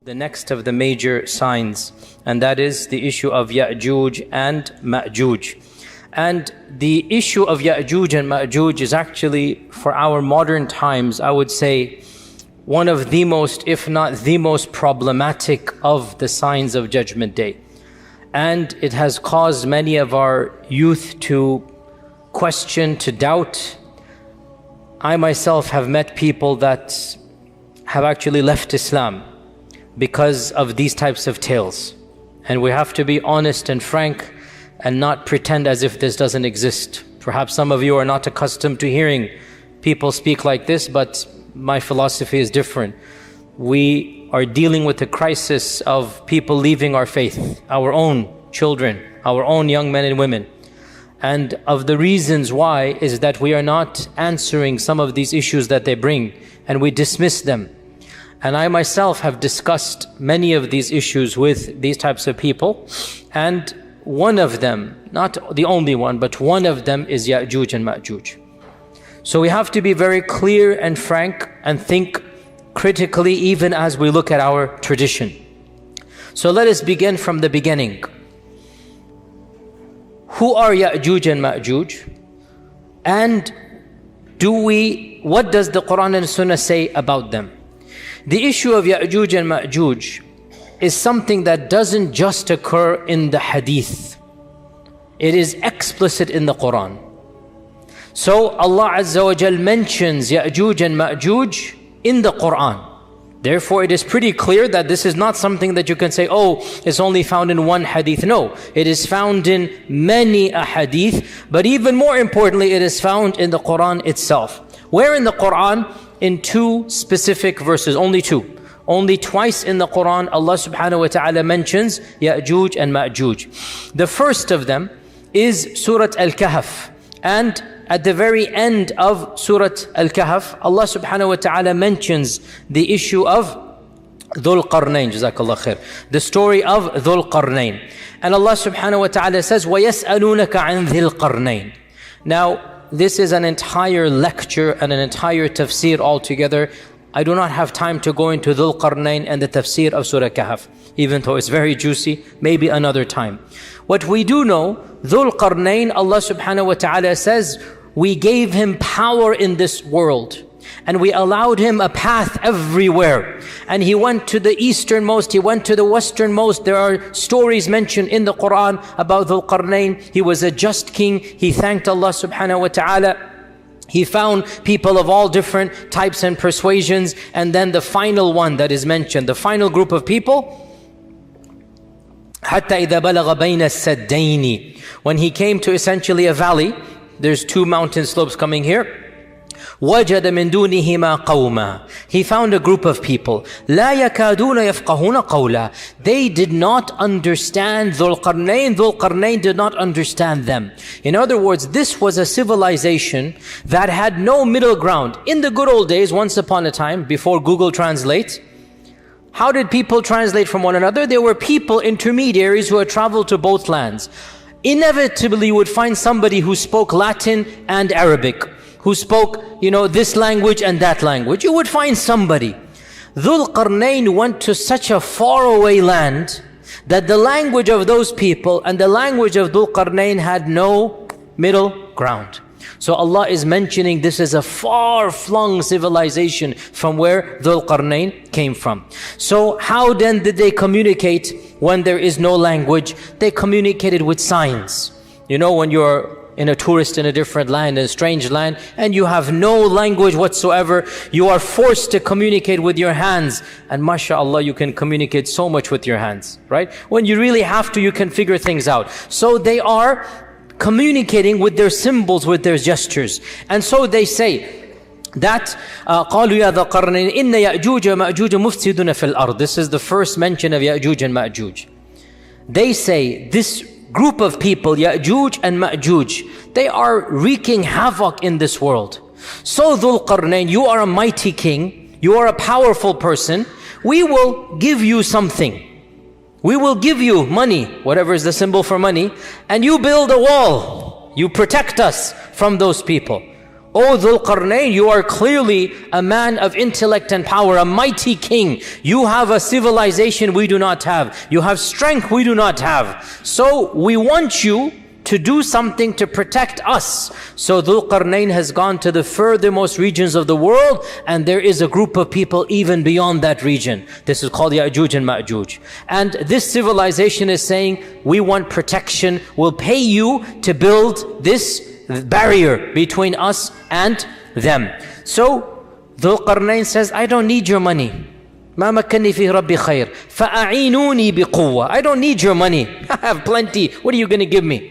The next of the major signs, and that is the issue of Yajuj and Majuj. And the issue of Yajuj and Majuj is actually, for our modern times, I would say, one of the most, if not the most problematic of the signs of Judgment Day. And it has caused many of our youth to question, to doubt. I myself have met people that have actually left Islam because of these types of tales. And we have to be honest and frank and not pretend as if this doesn't exist. Perhaps some of you are not accustomed to hearing people speak like this, but my philosophy is different. We are dealing with the crisis of people leaving our faith, our own children, our own young men and women. And of the reasons why is that we are not answering some of these issues that they bring, and we dismiss them. And I myself have discussed many of these issues with these types of people, and one of them, not the only one, but one of them is Yajuj and Majuj. So we have to be very clear and frank and think critically even as we look at our tradition. So let us begin from the beginning. Who are Yajuj and Majuj? And what does the Quran and Sunnah say about them? The issue of Yajuj and Majuj is something that doesn't just occur in the hadith. It is explicit in the Quran. So Allah Azza wa Jal mentions Yajuj and Majuj in the Quran. Therefore, it is pretty clear that this is not something that you can say, oh, it's only found in one hadith. No, it is found in many hadith, but even more importantly, it is found in the Quran itself. Where in the Quran? In two specific verses, only two. Only twice in the Quran, Allah subhanahu wa ta'ala mentions Yajuj and Majuj. The first of them is Surah Al-Kahf. And at the very end of Surah Al-Kahf, Allah subhanahu wa ta'ala mentions the issue of Dhul-Qarnayn, Jazakallah khair. The story of Dhul-Qarnayn. And Allah subhanahu wa ta'ala says, وَيَسْأَلُونَكَ عَنْ ذِي الْقَرْنَيْنِ. Now, this is an entire lecture and an entire tafsir altogether. I do not have time to go into Dhul-Qarnayn and the tafsir of Surah Kahf, even though it's very juicy, maybe another time. What we do know, Dhul-Qarnayn, Allah subhanahu wa ta'ala says, we gave him power in this world. And we allowed him a path everywhere. And he went to the easternmost, he went to the westernmost. There are stories mentioned in the Quran about Dhul-Qarnayn. He was a just king. He thanked Allah subhanahu wa ta'ala. He found people of all different types and persuasions. And then the final one that is mentioned, the final group of people, حَتَّى إِذَا بَلَغَ بَيْنَ السَّدَّيْنِ. When he came to essentially a valley, there's two mountain slopes coming here. وَجَدَ مِن دُونِهِمَا قَوْمًا. He found a group of people. لَا يَكَادُونَ يَفْقَهُونَ قَوْلًا. They did not understand Dhul-Qarnayn. Dhul-Qarnayn did not understand them. In other words, this was a civilization that had no middle ground. In the good old days, once upon a time, before Google Translate, how did people translate from one another? There were people, intermediaries, who had traveled to both lands. Inevitably, you would find somebody who spoke Latin and Arabic, who spoke, this language and that language. You would find somebody. Dhul-Qarnayn went to such a faraway land that the language of those people and the language of Dhul-Qarnayn had no middle ground. So Allah is mentioning this is a far-flung civilization from where Dhul-Qarnayn came from. So how then did they communicate when there is no language? They communicated with signs. When you're in a tourist in a different land, in a strange land, and you have no language whatsoever, you are forced to communicate with your hands. And mashallah, you can communicate so much with your hands, right? When you really have to, you can figure things out. So they are communicating with their symbols, with their gestures. And so they say that قَالُوا يَا ذَا قَرْنَيْنِ إِنَّ يَأْجُوجَ مَأْجُوجَ مُفْسِدُونَ فِي الْأَرْضِ. This is the first mention of Yajuj and Majuj. They say this group of people, Yajuj and Majuj, they are wreaking havoc in this world. So Dhul-Qarnayn, you are a mighty king, you are a powerful person, we will give you something. We will give you money, whatever is the symbol for money, and you build a wall. You protect us from those people. O Dhul-Qarnayn, you are clearly a man of intellect and power, a mighty king. You have a civilization we do not have. You have strength we do not have. So we want you to do something to protect us. So Dhul-Qarnayn has gone to the furthermost regions of the world, and there is a group of people even beyond that region. This is called Yajuj and Majuj. And this civilization is saying, we want protection. We'll pay you to build this barrier between us and them. So Dhul-Qarnayn says, I don't need your money. ما مكنني فيه ربي خير فأعينوني بقوة. I don't need your money. I have plenty. What are you going to give me?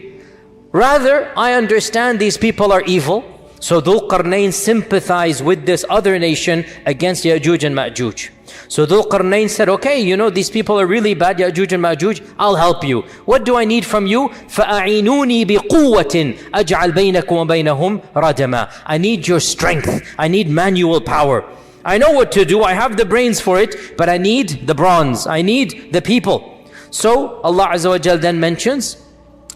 Rather, I understand these people are evil. So Dhul-Qarnayn sympathized with this other nation against Yajuj and Majuj. So Dhul-Qarnayn said, okay, you know, these people are really bad, Yajuj and Majuj, I'll help you. What do I need from you? فَأَعِينُونِي بِقُوَّةٍ أَجْعَلْ بَيْنَكُمْ وَبَيْنَهُمْ رَدَمًا. I need your strength. I need manual power. I know what to do. I have the brains for it, but I need the bronze. I need the people. So Allah Azza wa Jal then mentions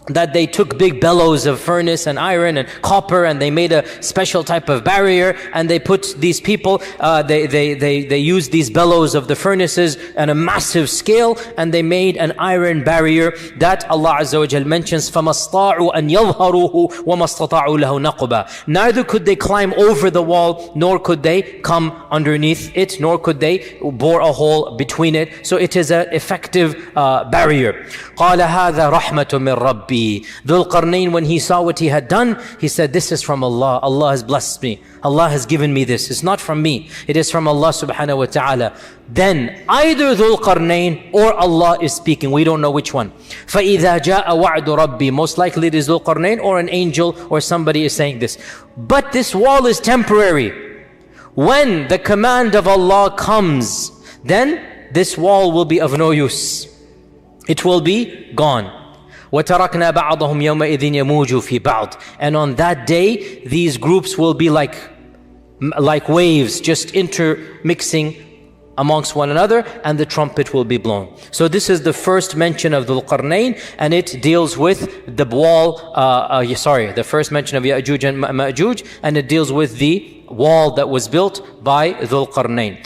that they took big bellows of furnace and iron and copper, and they made a special type of barrier, and they put these people, they used these bellows of the furnaces on a massive scale, and they made an iron barrier that Allah Azza wa Jal mentions, فَمَسْطَاعُوا أَنْ يَظْهَرُوهُ وَمَسْتَطَاعُوا لَهُ نَقْبًا. Neither could they climb over the wall, nor could they come underneath it, nor could they bore a hole between it. So it is an effective barrier. قَالَ هَذَا رَحْمَةٌ مِّن رَبِّي. Dhul-Qarnayn, when he saw what he had done, he said, this is from Allah. Allah has blessed me. Allah has given me this. It's not from me. It is from Allah subhanahu wa ta'ala. Then either Dhul-Qarnayn or Allah is speaking. We don't know which one. فَإِذَا جَاءَ وَعْدُ رَبِّي. Most likely it is Dhul-Qarnayn or an angel or somebody is saying this. But this wall is temporary. When the command of Allah comes, then this wall will be of no use. It will be gone. وَتَرَكْنَا بَعْضَهُمْ يَوْمَئِذٍ يَمُوجُ فِي بَعْضٍ. And on that day, these groups will be like waves, just intermixing amongst one another, and the trumpet will be blown. So this is the first mention of Dhul-Qarnayn, and it deals with the wall, the first mention of Yajuj and Majuj, and it deals with the wall that was built by Dhul-Qarnayn.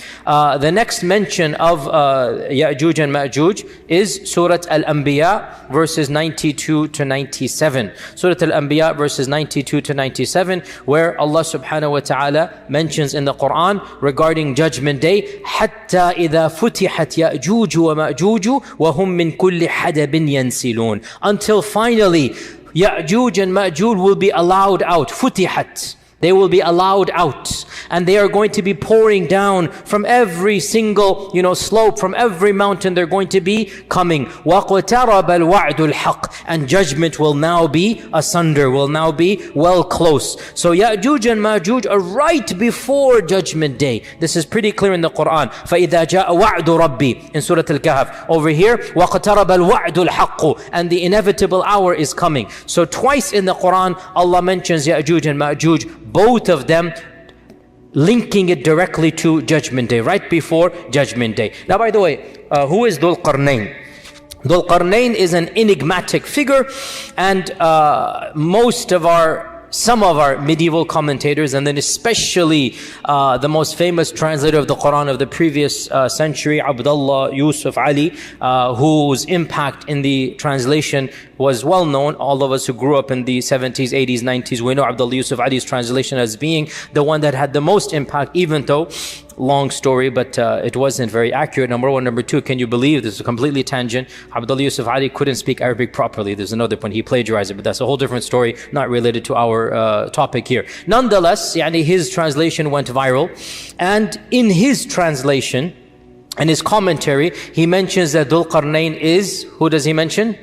The next mention of Yajuj and Majuj is Surah Al-Anbiya verses 92 to 97. Surah Al-Anbiya verses 92 to 97, where Allah subhanahu wa ta'ala mentions in the Quran regarding Judgment Day, حَتَّى إِذَا فُتِحَتْ يَأْجُوجُ وَمَأْجُوجُ وَهُمْ مِنْ كُلِّ حَدَبٍ يَنْسِلُونَ. Until finally Yajuj and Majuj will be allowed out. Futihat. They will be allowed out, and they are going to be pouring down from every single, slope, from every mountain. They're going to be coming. وَقْتَرَبَ الْوَعْدُ الْحَقِّ. And judgment will now be asunder, will now be well close. So Yajuj and Majuj are right before Judgment Day. This is pretty clear in the Quran. فَإِذَا جَاءَ وَعْدُ رَبِّي in Surah Al-Kahf. Over here, وَقْتَرَبَ الْوَعْدُ الْحَقُّ. And the inevitable hour is coming. So twice in the Quran, Allah mentions Yajuj and Majuj, both of them linking it directly to Judgment Day, right before Judgment Day. Now, by the way, who is Dhul-Qarnayn? Dhul-Qarnayn is an enigmatic figure, and some of our medieval commentators, and then especially the most famous translator of the Quran of the previous century, Abdullah Yusuf Ali, whose impact in the translation was well known. All of us who grew up in the 70s, 80s, 90s, we know Abdullah Yusuf Ali's translation as being the one that had the most impact, even though, long story, but it wasn't very accurate. Number one. Number two, can you believe, this is a completely tangent, Abdullah Yusuf Ali couldn't speak Arabic properly. There's another point, he plagiarized it, but that's a whole different story, not related to our topic here. Nonetheless, his translation went viral, and in his translation and his commentary, he mentions that Dhul-Qarnayn is, who does he mention?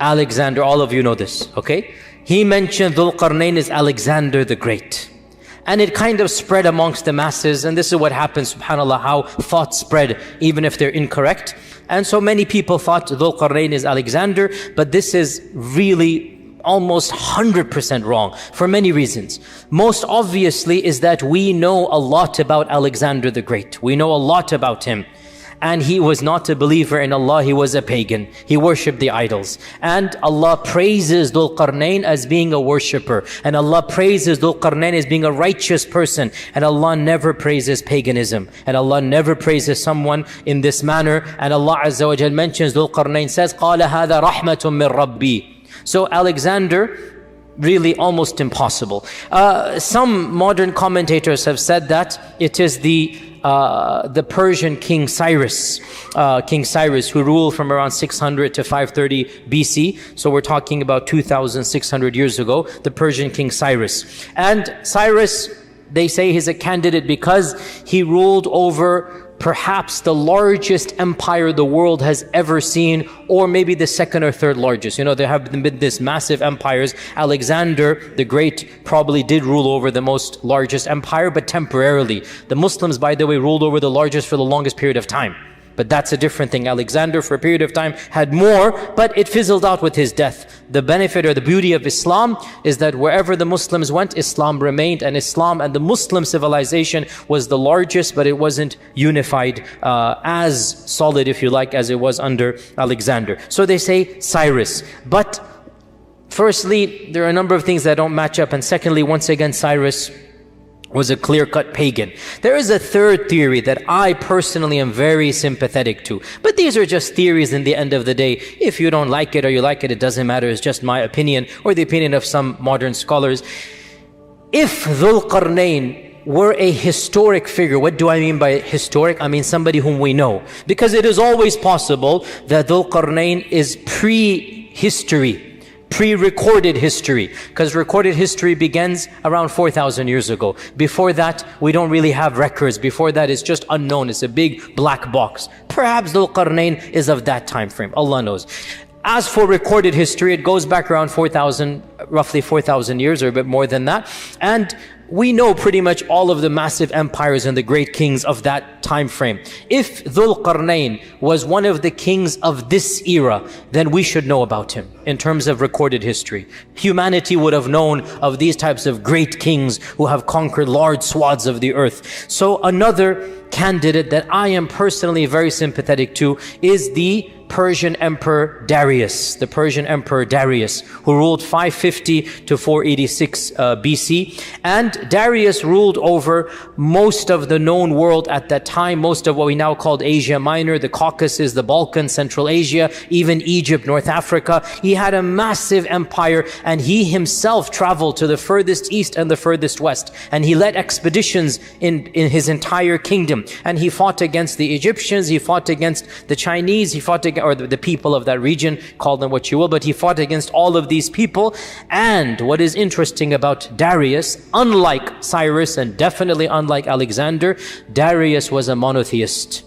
Alexander. All of you know this, okay? He mentioned Dhul-Qarnayn is Alexander the Great. And it kind of spread amongst the masses, and this is what happens, subhanAllah, how thoughts spread, even if they're incorrect. And so many people thought Dhul-Qarnayn is Alexander, but this is really almost 100% wrong, for many reasons. Most obviously is that we know a lot about Alexander the Great. We know a lot about him. And he was not a believer in Allah, he was a pagan. He worshipped the idols. And Allah praises Dhul-Qarnayn as being a worshipper. And Allah praises Dhul-Qarnayn as being a righteous person. And Allah never praises paganism. And Allah never praises someone in this manner. And Allah Azza wa Jal mentions Dhul-Qarnayn says, قَالَ هَذَا رَحْمَةٌ مِّن رَبِّي. So Alexander, really almost impossible. Some modern commentators have said that it is the Persian King Cyrus, who ruled from around 600 to 530 BC. So we're talking about 2,600 years ago, the Persian King Cyrus. And Cyrus, they say he's a candidate because he ruled over perhaps the largest empire the world has ever seen, or maybe the second or third largest. You know, there have been these massive empires. Alexander the Great probably did rule over the most largest empire, but temporarily. The Muslims, by the way, ruled over the largest for the longest period of time. But that's a different thing. Alexander, for a period of time, had more, but it fizzled out with his death. The benefit or the beauty of Islam is that wherever the Muslims went, Islam remained, and Islam and the Muslim civilization was the largest, but it wasn't unified as solid, if you like, as it was under Alexander. So they say Cyrus. But firstly, there are a number of things that don't match up. And secondly, once again, Cyrus was a clear-cut pagan. There is a third theory that I personally am very sympathetic to. But these are just theories in the end of the day. If you don't like it or you like it, it doesn't matter. It's just my opinion or the opinion of some modern scholars. If Dhul-Qarnayn were a historic figure, what do I mean by historic? I mean somebody whom we know. Because it is always possible that Dhul-Qarnayn is pre-history, pre-recorded history, because recorded history begins around 4,000 years ago. Before that, we don't really have records. Before that, it's just unknown. It's a big black box. Perhaps Dhul-Qarnayn is of that time frame. Allah knows. As for recorded history, it goes back around 4,000, roughly 4,000 years or a bit more than that. And we know pretty much all of the massive empires and the great kings of that time frame. If Dhul-Qarnayn was one of the kings of this era, then we should know about him in terms of recorded history. Humanity would have known of these types of great kings who have conquered large swaths of the earth. So another candidate that I am personally very sympathetic to is the Persian Emperor Darius, the Persian Emperor Darius, who ruled 550 to 486 BC. And Darius ruled over most of the known world at that time, most of what we now call Asia Minor, the Caucasus, the Balkans, Central Asia, even Egypt, North Africa. He had a massive empire, and he himself traveled to the furthest east and the furthest west. And he led expeditions in his entire kingdom. And he fought against the Egyptians, he fought against the Chinese, he fought against, or the people of that region, call them what you will, but he fought against all of these people. And what is interesting about Darius, unlike Cyrus and definitely unlike Alexander, Darius was a monotheist.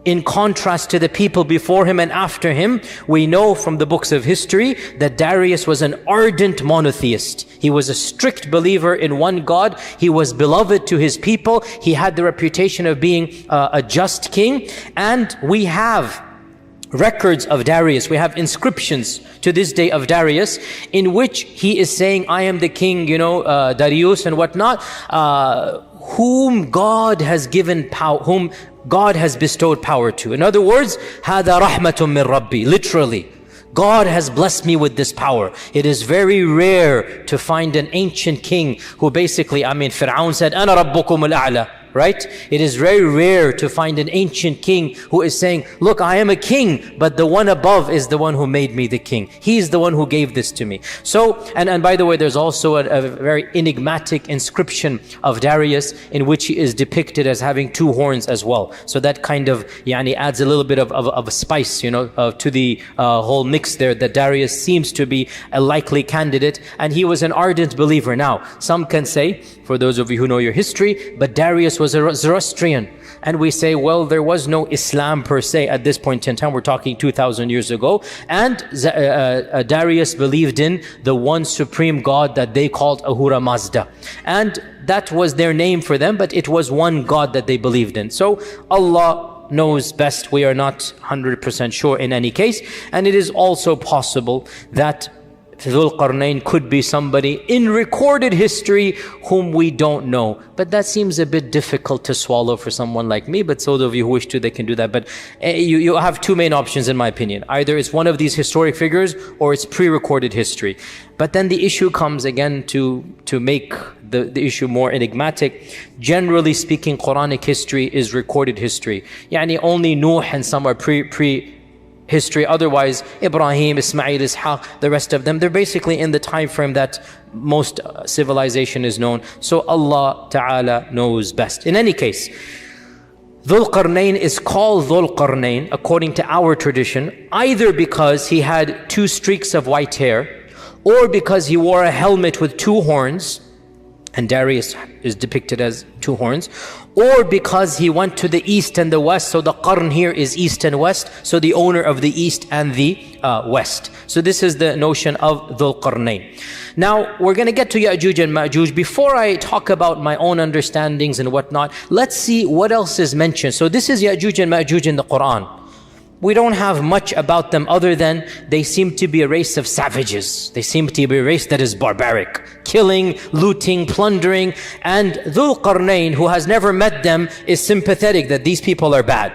In contrast to the people before him and after him, we know from the books of history that Darius was an ardent monotheist. He was a strict believer in one God. He was beloved to his people. He had the reputation of being a just king. And we have records of Darius. We have inscriptions to this day of Darius in which he is saying, I am the king, Darius and whatnot, whom God has given power, whom God has bestowed power to. In other words, هَذَا رَحْمَةٌ مِّن رَبِّي. Literally, God has blessed me with this power. It is very rare to find an ancient king who basically, Fir'aun said, أَنَا رَبُّكُمُ الْأَعْلَى. Right? It is very rare to find an ancient king who is saying, look, I am a king, but the one above is the one who made me the king. He's the one who gave this to me. So, and by the way, there's also a very enigmatic inscription of Darius in which he is depicted as having two horns as well. So that kind of, adds a little bit of a spice, to the whole mix there, that Darius seems to be a likely candidate. And he was an ardent believer. Now, some can say, for those of you who know your history, but Darius was a Zoroastrian. And we say, well, there was no Islam per se at this point in time. We're talking 2,000 years ago. And Darius believed in the one supreme God that they called Ahura Mazda. And that was their name for them, but it was one God that they believed in. So Allah knows best. We are not 100% sure in any case. And it is also possible that Dhul-Qarnayn could be somebody in recorded history whom we don't know. But that seems a bit difficult to swallow for someone like me. But so those of you who wish to, they can do that. But you have two main options in my opinion. Either it's one of these historic figures or it's pre-recorded history. But then the issue comes again to make the issue more enigmatic. Generally speaking, Quranic history is recorded history. Yani only Nuh and some are pre-history. Otherwise, Ibrahim, Ismail, Ishaq, the rest of them, they're basically in the time frame that most civilization is known. So Allah Ta'ala knows best. In any case, Dhul-Qarnayn is called Dhul-Qarnayn according to our tradition, either because he had 2 streaks of white hair, or because he wore a helmet with 2 horns, and Darius is depicted as 2 horns, or because he went to the east and the west. So the Qarn here is east and west, so the owner of the east and the west. So this is the notion of Dhul-Qarnayn. Now we're going to get to Yajuj and Majuj. Before I talk about my own understandings and whatnot, let's see what else is mentioned. So this is Yajuj and Majuj in the Quran. We don't have much about them other than they seem to be a race of savages. They seem to be a race that is barbaric, killing, looting, plundering. And Dhul-Qarnayn, who has never met them, is sympathetic that these people are bad.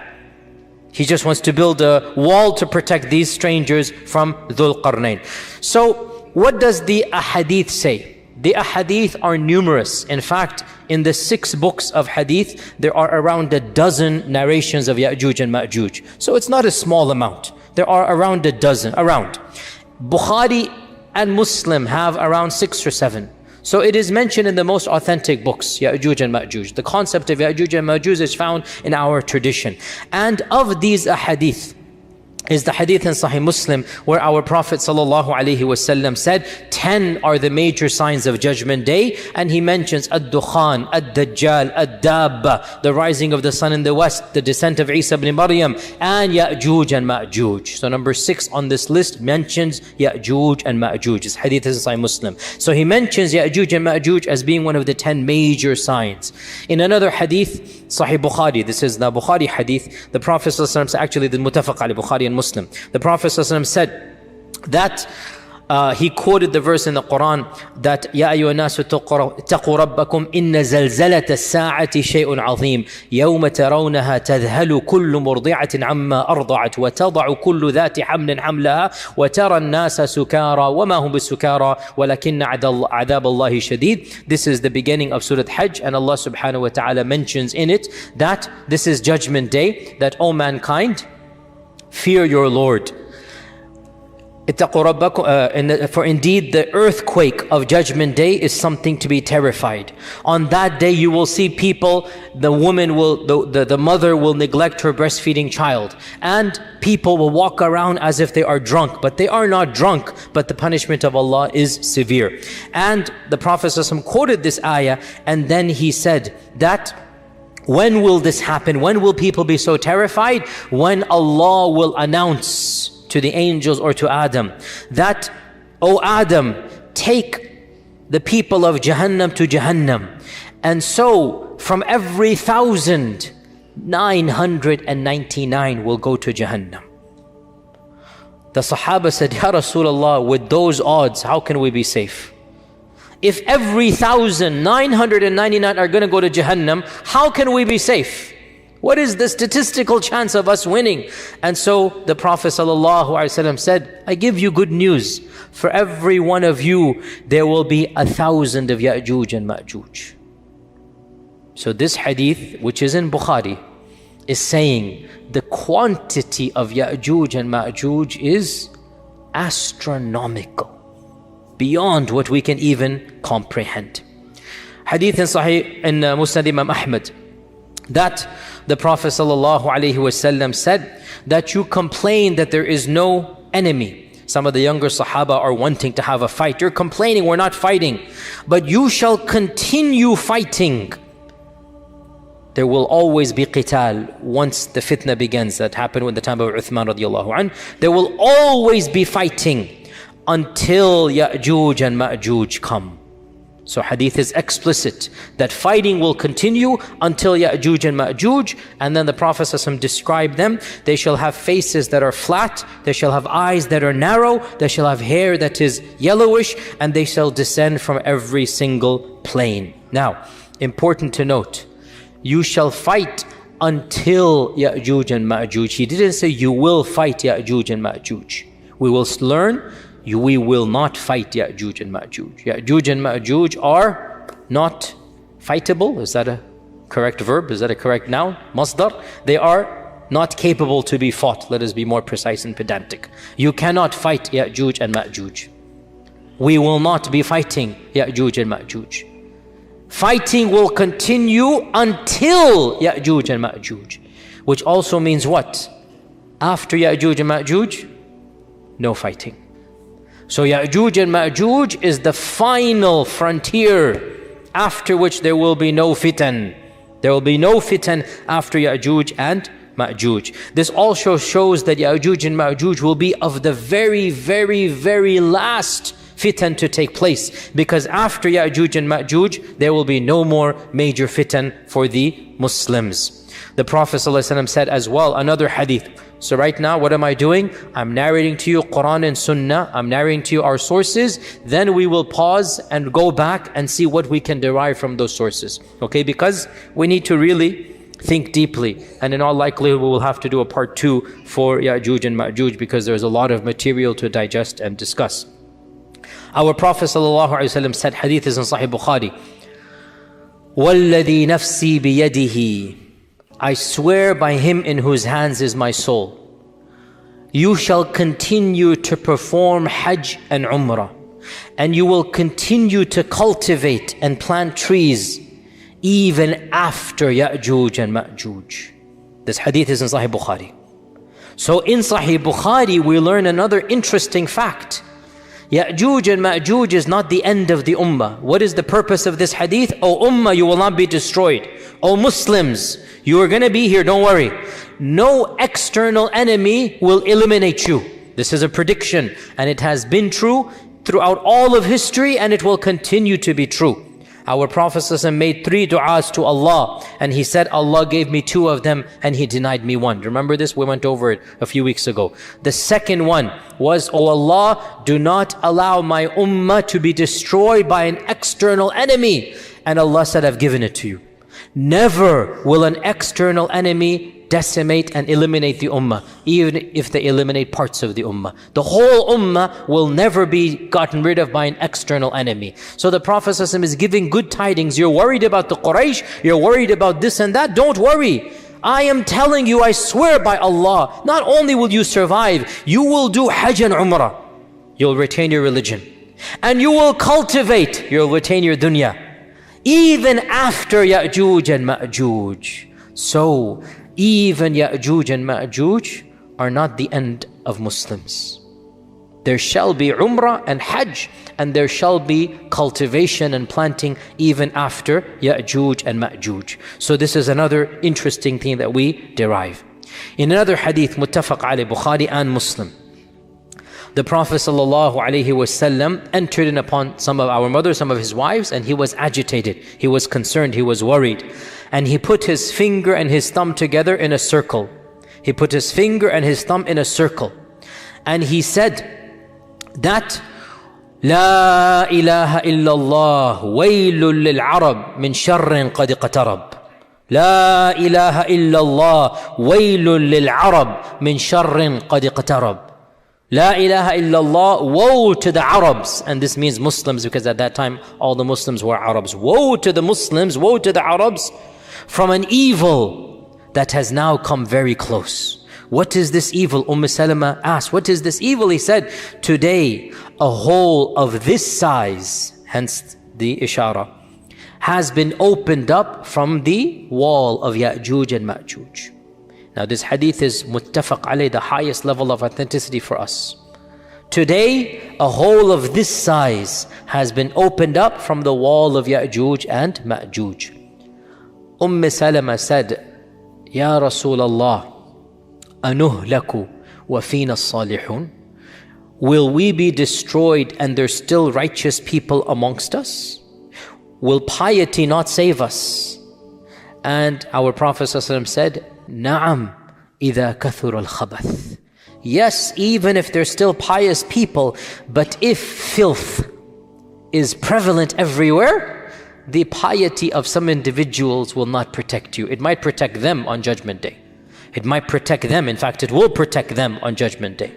He just wants to build a wall to protect these strangers from Dhul-Qarnayn. So what does the ahadith say? The ahadith are numerous. In fact, in the 6 books of hadith, there are around a dozen narrations of Yajuj and Majuj. So it's not a small amount. There are around a dozen, Bukhari and Muslim have around 6 or 7. So it is mentioned in the most authentic books, Yajuj and Majuj. The concept of Yajuj and Majuj is found in our tradition. And of these ahadith, is the hadith in Sahih Muslim where our Prophet ﷺ said 10 are the major signs of Judgment Day, and he mentions Ad-Dukhan, Ad-Dajjal, Ad-Dabba, the rising of the sun in the west, the descent of Isa ibn Maryam, and Yajuj and Majuj. So number 6 on this list mentions Yajuj and Majuj. This hadith is in Sahih Muslim. So he mentions Yajuj and Majuj as being one of the 10 major signs. In another hadith, Sahih Bukhari, this is the Bukhari hadith, the Prophet ﷺ, actually the Muttafaq Ali, Bukhari and Muslim, the Prophet ﷺ said that he quoted the verse in the Quran that يا أيها الناس اتقوا ربكم إن زلزلة الساعة شيء عظيم يوم ترونها تذهل كل مرضعة عما أرضعت وتضع كل ذات حمل حملها وترى الناس سكارى وما هم بالسكارى ولكن عذاب الله شديد. This is the beginning of Surah Hajj, and Allah subhanahu wa ta'ala mentions in it that this is Judgment Day, that O mankind, fear your Lord. For indeed the earthquake of Judgment Day is something to be terrified. On that day you will see people, the mother will neglect her breastfeeding child, and people will walk around as if they are drunk, but they are not drunk, but the punishment of Allah is severe. And the Prophet ﷺ quoted this ayah, and then he said that when will this happen? When will people be so terrified? When Allah will announce to the angels or to Adam that, O Adam, take the people of Jahannam to Jahannam. And so from every 1,000, 999 will go to Jahannam. The Sahaba said, Ya Rasulullah, with those odds, how can we be safe? If every 1,999 are going to go to Jahannam, how can we be safe? What is the statistical chance of us winning? And so the Prophet ﷺ said, I give you good news. For every one of you, there will be 1,000 of Yajuj and Majuj. So this hadith, which is in Bukhari, is saying the quantity of Yajuj and Majuj is astronomical, beyond what we can even comprehend. Hadith in Sahih in Musnad Imam Ahmad, that the Prophet ﷺ said that you complain that there is no enemy. Some of the younger Sahaba are wanting to have a fight. You're complaining we're not fighting, but you shall continue fighting. There will always be qital once the fitna begins. That happened in the time of Uthman radiallahu anhu. There will always be fighting until Yajuj and Majuj come. So hadith is explicit that fighting will continue until Yajuj and Majuj, and then the Prophet ﷺ described them. They shall have faces that are flat, they shall have eyes that are narrow, they shall have hair that is yellowish, and they shall descend from every single plane. Now, important to note, you shall fight until Yajuj and Majuj. He didn't say you will fight Yajuj and Majuj. We will learn, we will not fight Yajuj and Majuj. Yajuj and Majuj are not fightable. Is that a correct verb? Is that a correct noun? Masdar. They are not capable to be fought. Let us be more precise and pedantic. You cannot fight Yajuj and Majuj. We will not be fighting Yajuj and Majuj. Fighting will continue until Yajuj and Majuj. Which also means what? After Yajuj and Majuj, no fighting. So Yajuj and Majuj is the final frontier, after which there will be no fitan. There will be no fitan after Yajuj and Majuj. This also shows that Yajuj and Majuj will be of the very, very, very last fitan to take place, because after Yajuj and Majuj there will be no more major fitan for the Muslims. The Prophet ﷺ said as well, another hadith. So right now, what am I doing? I'm narrating to you Quran and Sunnah. I'm narrating to you our sources. Then we will pause and go back and see what we can derive from those sources. Okay, because we need to really think deeply. And in all likelihood, we will have to do a part 2 for Yajuj and Majuj, because there's a lot of material to digest and discuss. Our Prophet ﷺ said, hadith is in Sahih Bukhari, وَالَّذِي نَفْسِي بِيَدِهِ, I swear by him in whose hands is my soul, you shall continue to perform Hajj and Umrah, and you will continue to cultivate and plant trees even after Yajuj and Majuj. This hadith is in Sahih Bukhari. So in Sahih Bukhari we learn another interesting fact. Yajuj and Majuj is not the end of the ummah. What is the purpose of this hadith? O ummah, you will not be destroyed. O Muslims, you are going to be here, don't worry. No external enemy will eliminate you. This is a prediction, and it has been true throughout all of history, and it will continue to be true. Our Prophet ﷺ made 3 du'as to Allah, and he said, Allah gave me 2 of them and he denied me 1. Remember this? We went over it a few weeks ago. The second one was, O Allah, do not allow my ummah to be destroyed by an external enemy. And Allah said, I've given it to you. Never will an external enemy decimate and eliminate the ummah, even if they eliminate parts of the ummah. The whole ummah will never be gotten rid of by an external enemy. So the Prophet ﷺ is giving good tidings. You're worried about the Quraysh, you're worried about this and that, don't worry. I am telling you, I swear by Allah, not only will you survive, you will do Hajj and Umrah. You'll retain your religion. And you will cultivate, you'll retain your dunya. Even after Yajuj and Majuj. So, even Yajuj and Majuj are not the end of Muslims. There shall be Umrah and Hajj, and there shall be cultivation and planting even after Yajuj and Majuj. So this is another interesting thing that we derive. In another hadith, muttafaq alayh, Bukhari and Muslim, the Prophet ﷺ entered in upon some of our mothers, some of his wives, and he was agitated, he was concerned, he was worried. And he put his finger and his thumb together in a circle. He put his finger and his thumb in a circle. And he said that, La ilaha illallah, waylun lil Arab min sharrin qad iqtarab. La ilaha illallah, waylun lil Arab min sharrin qad iqtarab. La ilaha illallah, woe to the Arabs. And this means Muslims, because at that time all the Muslims were Arabs. Woe to the Muslims, woe to the Arabs, from an evil that has now come very close. What is this evil? Salama asked, what is this evil? He said, today a hole of this size, hence the ishara, has been opened up from the wall of Yajuj and Majuj. Now this hadith is muttafaq alayh, the highest level of authenticity for us. Today, a hole of this size has been opened up from the wall of Yajuj and Majuj. Salama said, Ya Rasulullah, anuhlaku wa fina salihun? Will we be destroyed and there's still righteous people amongst us? will piety not save us? And our Prophet ﷺ said, Na'am, إِذَا كَثُرَ الْخَبَثِ. Yes, even if they're still pious people, but if filth is prevalent everywhere, the piety of some individuals will not protect you. It might protect them on Judgment Day. It might protect them. In fact, it will protect them on Judgment Day.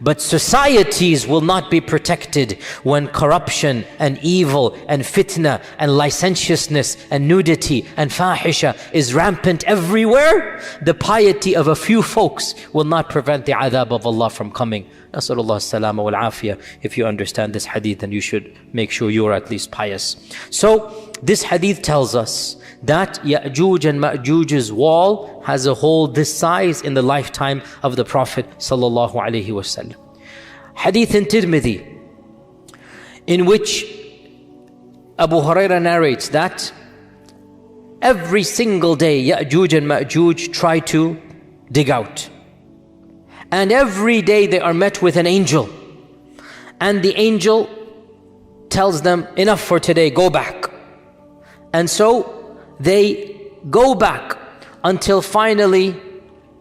But societies will not be protected when corruption and evil and fitna and licentiousness and nudity and fahisha is rampant everywhere. The piety of a few folks will not prevent the adhab of Allah from coming. Nasallallahu salama wal afiyah. If you understand this hadith, then you should make sure you are at least pious. So this hadith tells us that Yajuj and Majuj's wall has a hole this size in the lifetime of the Prophet sallallahu alaihi wasallam. Hadith in Tirmidhi, in which Abu Hurairah narrates that every single day Yajuj and Majuj try to dig out. And every day they are met with an angel. And the angel tells them, enough for today, go back. And so they go back until finally,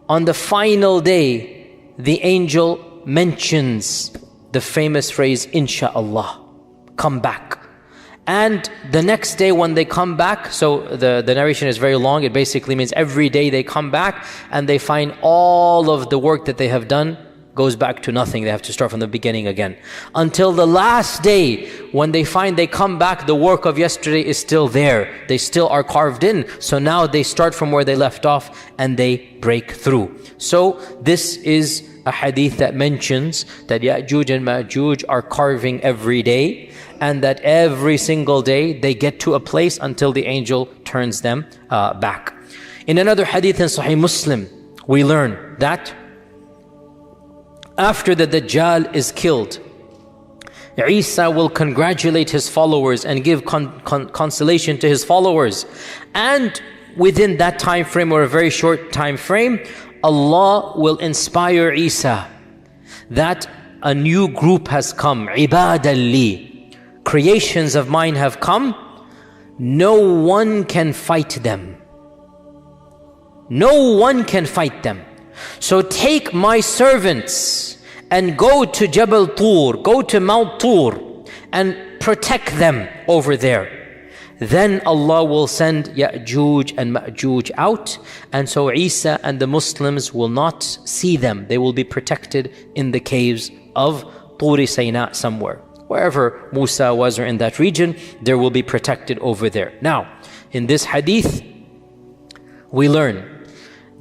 on the final day, the angel mentions the famous phrase, Insha'Allah, come back. And the next day when they come back, so the narration is very long, it basically means every day they come back and they find all of the work that they have done goes back to nothing. They have to start from the beginning again. Until the last day, when they find they come back, the work of yesterday is still there. They still are carved in. So now they start from where they left off and they break through. So this is a hadith that mentions that Yajuj and Majuj are carving every day, and that every single day they get to a place until the angel turns them back. In another hadith in Sahih Muslim, we learn that after the Dajjal is killed, Isa will congratulate his followers and give consolation to his followers. And within that time frame, or a very short time frame, Allah will inspire Isa that a new group has come. Ibadalli, creations of mine have come. No one can fight them. No one can fight them. So take my servants and go to Jabal Tur, go to Mount Tur and protect them over there. Then Allah will send Yajuj and Majuj out, and so Isa and the Muslims will not see them. They will be protected in the caves of Turi Sayna somewhere. Wherever Musa was or in that region, they will be protected over there. Now, in this hadith, we learn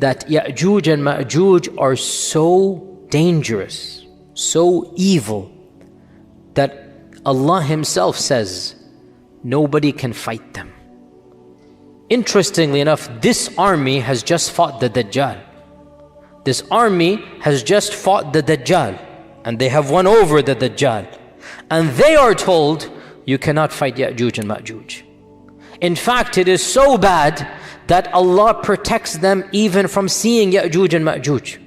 that Yajuj and Majuj are so dangerous, so evil, that Allah Himself says, nobody can fight them. Interestingly enough, this army has just fought the Dajjal. This army has just fought the Dajjal, and they have won over the Dajjal. And they are told, you cannot fight Yajuj and Majuj. In fact, it is so bad that Allah protects them even from seeing Yajuj and Majuj.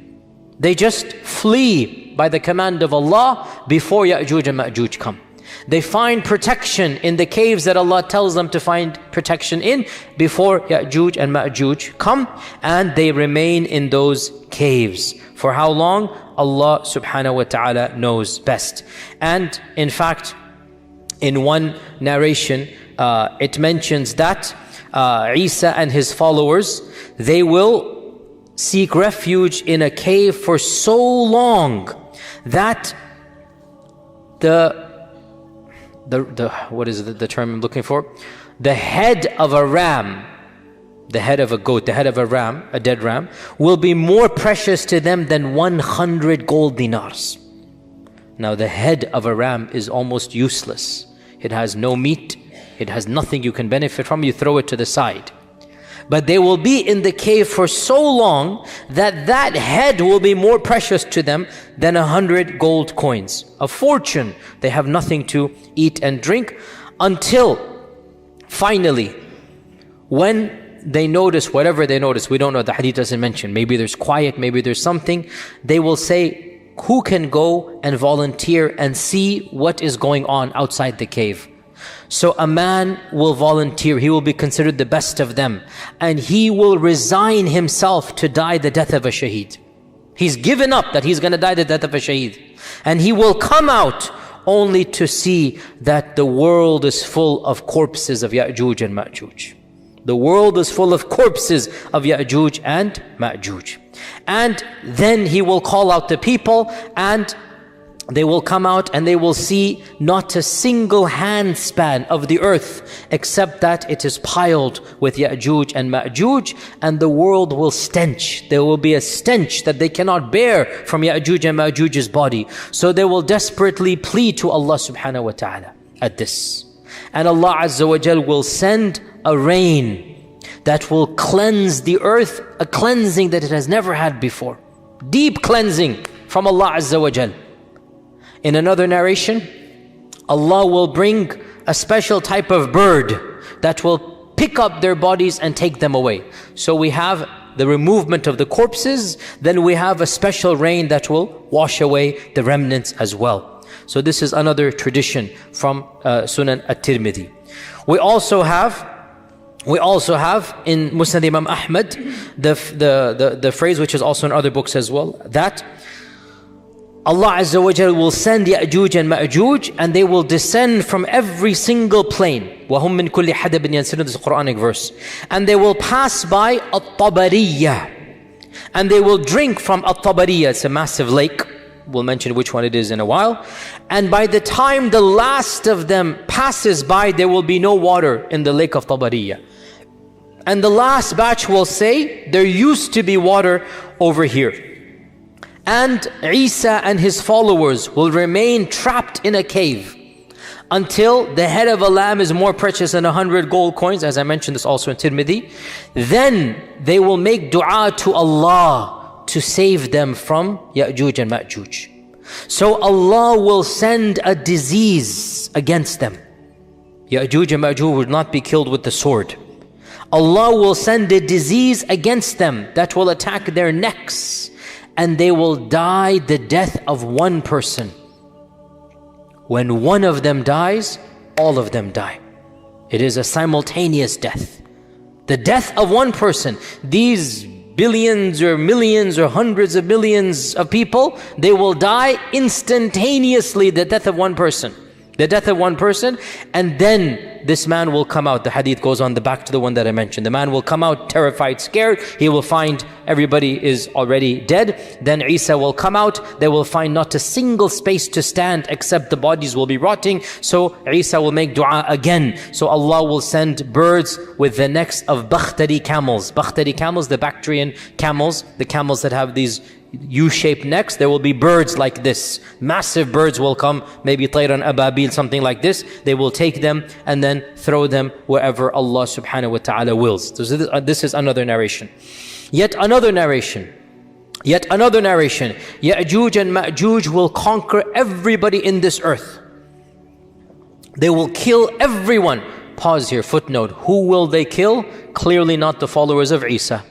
They just flee by the command of Allah before Yajuj and Majuj come. They find protection in the caves that Allah tells them to find protection in before Yajuj and Majuj come, and they remain in those caves. For how long? Allah subhanahu wa ta'ala knows best. And in fact, in one narration, it mentions that Isa and his followers, they will seek refuge in a cave for so long that what is the term I'm looking for? The head of a ram, the head of a goat, the head of a ram, a dead ram, will be more precious to them than 100 gold dinars. Now the head of a ram is almost useless. It has no meat. It has nothing you can benefit from. You throw it to the side. But they will be in the cave for so long that that head will be more precious to them than 100 gold coins. A fortune. They have nothing to eat and drink until finally, when they notice whatever they notice, we don't know, the hadith doesn't mention, maybe there's quiet, maybe there's something, they will say, who can go and volunteer and see what is going on outside the cave? So a man will volunteer, he will be considered the best of them, and he will resign himself to die the death of a shaheed. He's given up that he's going to die the death of a shaheed. And he will come out only to see that the world is full of corpses of Yajuj and Majuj. The world is full of corpses of Yajuj and Majuj. And then he will call out the people, and they will come out and they will see not a single handspan of the earth except that it is piled with Yajuj and Majuj, and the world will stench. There will be a stench that they cannot bear from Yajuj and Majuj's body. So they will desperately plead to Allah subhanahu wa ta'ala at this. And Allah Azza wa Jal will send a rain that will cleanse the earth, a cleansing that it has never had before. Deep cleansing from Allah Azza wa Jal. In another narration, Allah will bring a special type of bird that will pick up their bodies and take them away. So we have the removement of the corpses, then we have a special rain that will wash away the remnants as well. So this is another tradition from Sunan at-Tirmidhi. We also have in Musnad Imam Ahmad the phrase, which is also in other books as well, that Allah Azza wa Jal will send Yajuj and Majuj, and they will descend from every single plane. وَهُم مِّن كُلِّ حَدَبٍ يَنْسِلُونَ. This is a Quranic verse. And they will pass by At-Tabariyah, and they will drink from At-Tabariyah. It's a massive lake. We'll mention which one it is in a while. And by the time the last of them passes by, there will be no water in the lake of Tabariyah. And the last batch will say, there used to be water over here. And Isa and his followers will remain trapped in a cave until the head of a lamb is more precious than 100 gold coins, as I mentioned this also in Tirmidhi. Then they will make dua to Allah to save them from Yajuj and Majuj. So Allah will send a disease against them. Yajuj and Majuj would not be killed with the sword. Allah will send a disease against them that will attack their necks, and they will die the death of one person. When one of them dies, all of them die. It is a simultaneous death. The death of one person. These billions or millions or hundreds of millions of people, they will die instantaneously, the death of one person. The death of one person, and then this man will come out. The hadith goes on the back to the one that I mentioned. The man will come out terrified, scared. He will find everybody is already dead. Then Isa will come out. They will find not a single space to stand except the bodies will be rotting. So Isa will make dua again. So Allah will send birds with the necks of Bakhtari camels. Bakhtari camels, the Bactrian camels, the camels that have these U-shaped necks. There will be birds like this. Massive birds will come, maybe Tayran Ababil, something like this. They will take them and then throw them wherever Allah subhanahu wa ta'ala wills. So this is another narration. Yet another narration. Yet another narration. Yajuj and Majuj will conquer everybody in this earth. They will kill everyone. Pause here, footnote. Who will they kill? Clearly not the followers of Isa.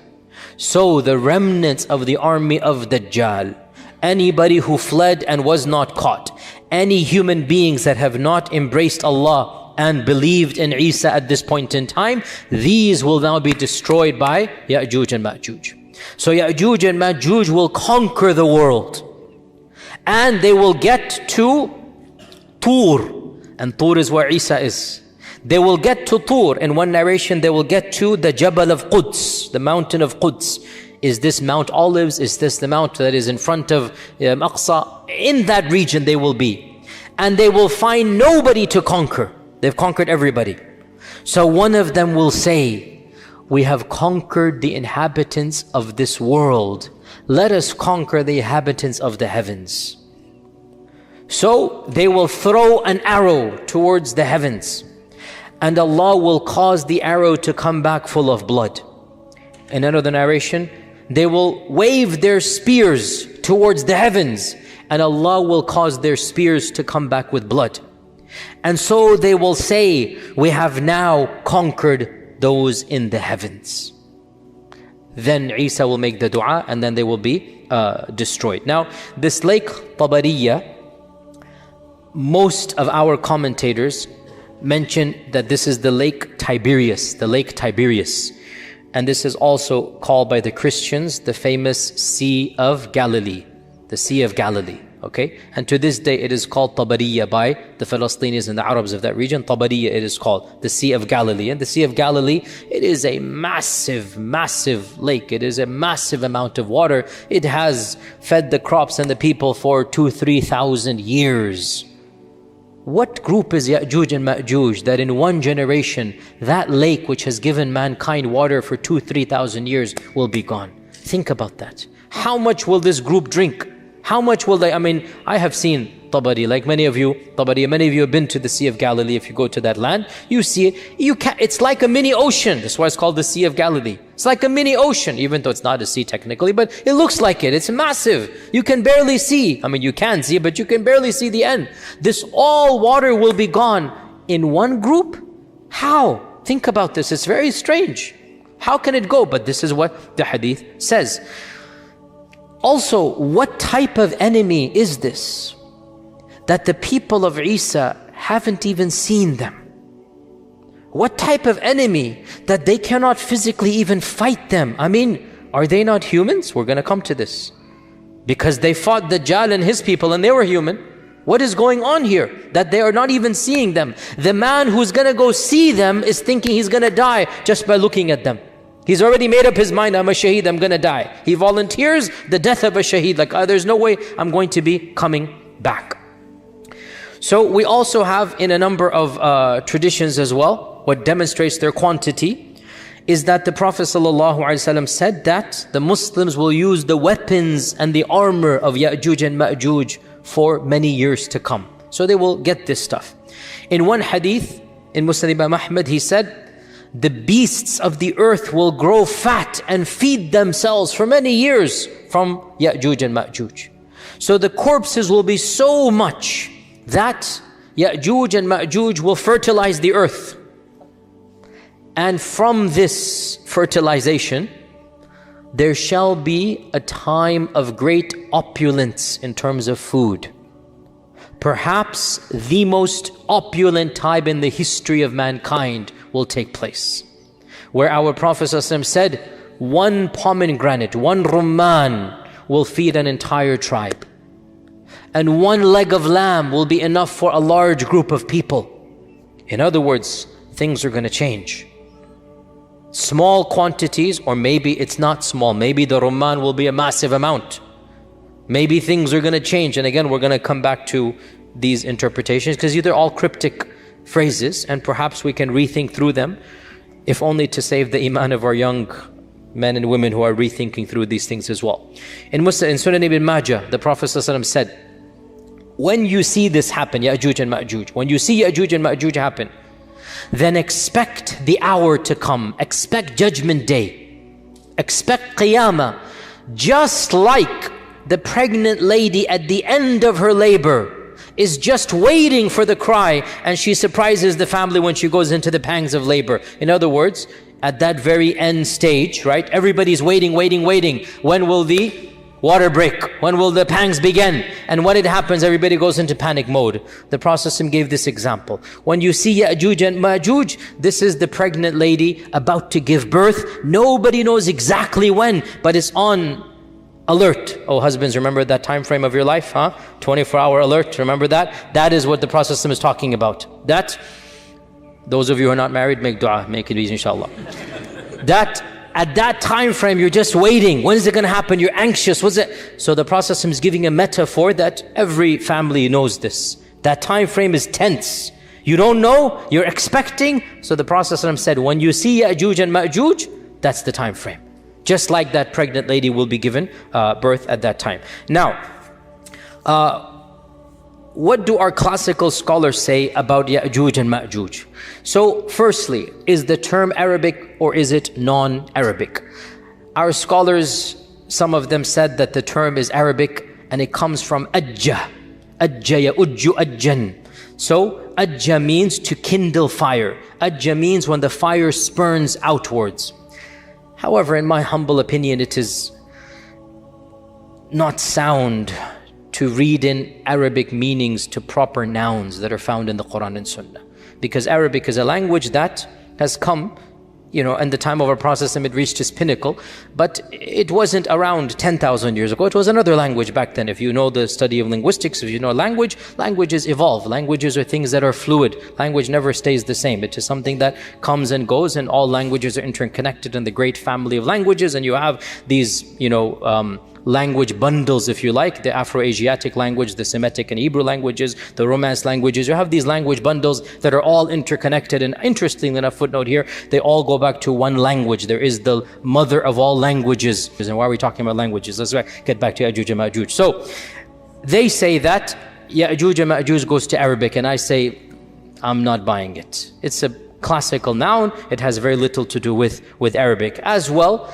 So the remnants of the army of Dajjal, anybody who fled and was not caught, any human beings that have not embraced Allah and believed in Isa at this point in time, these will now be destroyed by Yajuj and Majuj. So Yajuj and Majuj will conquer the world, and they will get to Tur, and Tur is where Isa is. They will get to Tur. In one narration, they will get to the Jabal of Quds, the mountain of Quds. Is this Mount Olives? Is this the mount that is in front of Aqsa? In that region they will be. And they will find nobody to conquer. They've conquered everybody. So one of them will say, we have conquered the inhabitants of this world. Let us conquer the inhabitants of the heavens. So they will throw an arrow towards the heavens, and Allah will cause the arrow to come back full of blood. In another narration, they will wave their spears towards the heavens, and Allah will cause their spears to come back with blood. And so they will say, we have now conquered those in the heavens. Then Isa will make the dua, and then they will be destroyed. Now, this lake Tabariyah, most of our commentators mention that this is the Lake Tiberias, the Lake Tiberias. And this is also called by the Christians the famous Sea of Galilee, the Sea of Galilee. Okay, and to this day it is called Tabariya by the Palestinians and the Arabs of that region. Tabariya it is called, the Sea of Galilee. And the Sea of Galilee, it is a massive, massive lake. It is a massive amount of water. It has fed the crops and the people for 2,000-3,000 years. What group is Yajuj and Majuj that in one generation, that lake which has given mankind water for 2,000-3,000 years will be gone? Think about that. How much will this group drink? How much will they, I have seen Tabari, like many of you have been to the Sea of Galilee. If you go to that land, you see it. It's like a mini ocean. That's why it's called the Sea of Galilee. It's like a mini ocean, even though it's not a sea technically, but it looks like it. It's massive. You can barely see. You can see, but you can barely see the end. This all water will be gone in one group? How? Think about this. It's very strange. How can it go? But this is what the hadith says. Also, what type of enemy is this? That the people of Isa haven't even seen them. What type of enemy that they cannot physically even fight them? Are they not humans? We're going to come to this. Because they fought Dajjal and his people and they were human. What is going on here? That they are not even seeing them. The man who's going to go see them is thinking he's going to die just by looking at them. He's already made up his mind, I'm a shaheed, I'm going to die. He volunteers the death of a shaheed, like there's no way I'm going to be coming back. So we also have in a number of traditions as well, what demonstrates their quantity is that the Prophet ﷺ said that the Muslims will use the weapons and the armor of Yajuj and Majuj for many years to come. So they will get this stuff. In one hadith, in Musnad Imam Ahmad, he said, the beasts of the earth will grow fat and feed themselves for many years from Yajuj and Majuj. So the corpses will be so much that Yajuj and Majuj will fertilize the earth. And from this fertilization, there shall be a time of great opulence in terms of food. Perhaps the most opulent time in the history of mankind will take place, where our Prophet ﷺ said, one pomegranate, one rumman will feed an entire tribe. And one leg of lamb will be enough for a large group of people. In other words, things are going to change. Small quantities, or maybe it's not small. Maybe the rumman will be a massive amount. Maybe things are going to change. And again, we're going to come back to these interpretations because these are all cryptic phrases and perhaps we can rethink through them, if only to save the iman of our young men and women who are rethinking through these things as well. In Sunan ibn Majah, the Prophet ﷺ said, when you see this happen, Yajuj and Majuj, when you see Yajuj and Majuj happen, then expect the hour to come, expect judgment day, expect Qiyamah, just like the pregnant lady at the end of her labor is just waiting for the cry, and she surprises the family when she goes into the pangs of labor. In other words, at that very end stage, right? Everybody's waiting. When will the water break? When will the pangs begin? And when it happens, everybody goes into panic mode. The Prophet gave this example. When you see Yajuj and Majuj, this is the pregnant lady about to give birth. Nobody knows exactly when, but it's on alert. Oh, husbands, remember that time frame of your life, 24-hour alert, remember that? That is what the Prophet is talking about. That, those of you who are not married, make dua, make it easy, inshallah. That, at that time frame, you're just waiting. When is it going to happen? You're anxious. What's it? So the Prophet is giving a metaphor that every family knows this. That time frame is tense. You don't know, you're expecting. So the Prophet said, when you see Yajuj and Majuj, that's the time frame. Just like that pregnant lady will be given birth at that time. Now, what do our classical scholars say about Yajuj and Majuj? So, firstly, is the term Arabic or is it non-Arabic? Our scholars, some of them said that the term is Arabic and it comes from ajja. Ajja ya'ujju ajjan. So, ajja means to kindle fire. Ajja means when the fire spurns outwards. However, in my humble opinion, it is not sound to read in Arabic meanings to proper nouns that are found in the Quran and Sunnah. because Arabic is a language that has come, in the time of our Prophet, it reached its pinnacle, but it wasn't around 10,000 years ago. It was another language back then. If you know the study of linguistics, if you know languages evolve. Languages are things that are fluid. Language never stays the same. It is something that comes and goes, and all languages are interconnected in the great family of languages, and you have these, language bundles, if you like, the Afro-Asiatic language, the Semitic and Hebrew languages, the Romance languages. You have these language bundles that are all interconnected, and interestingly enough, footnote here, they all go back to one language. There is the mother of all languages. And why are we talking about languages? Let's get back to Yajuj and Majuj. So they say that Yajuj and Majuj goes to Arabic, and I say, I'm not buying it. It's a classical noun. It has very little to do with Arabic. As well,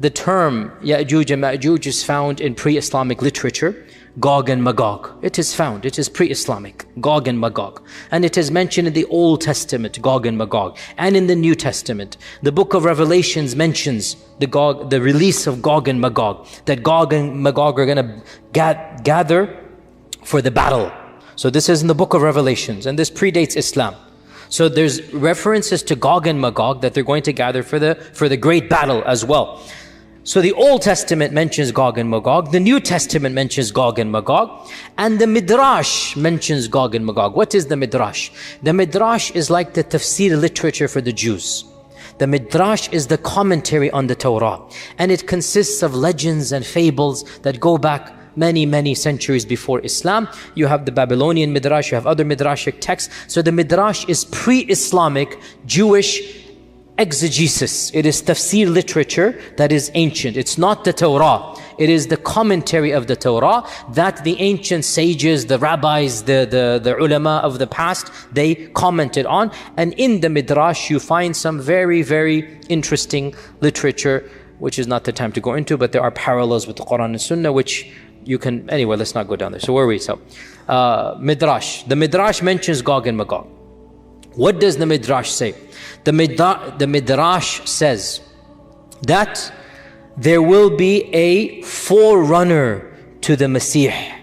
the term Yajuj and Majuj is found in pre-Islamic literature, Gog and Magog. It is found, it is pre-Islamic, Gog and Magog. And it is mentioned in the Old Testament, Gog and Magog, and in the New Testament. The book of Revelations mentions the release of Gog and Magog, that Gog and Magog are going to gather for the battle. So this is in the book of Revelations, and this predates Islam. So there's references to Gog and Magog that they're going to gather for the great battle as well. So the Old Testament mentions Gog and Magog, the New Testament mentions Gog and Magog, and the Midrash mentions Gog and Magog. What is the Midrash? The Midrash is like the tafsir literature for the Jews. The Midrash is the commentary on the Torah, and it consists of legends and fables that go back many, many centuries before Islam. You have the Babylonian Midrash, you have other Midrashic texts. So the Midrash is pre-Islamic Jewish exegesis. It is tafsir literature that is ancient. It's not the Torah. It is the commentary of the Torah that the ancient sages, the rabbis, the ulama of the past, they commented on. And in the Midrash, you find some very, very interesting literature, which is not the time to go into, but there are parallels with the Quran and Sunnah, which you can, anyway, let's not go down there. So where are we? So, Midrash. The Midrash mentions Gog and Magog. What does the Midrash say? The Midrash says that there will be a forerunner to the Messiah.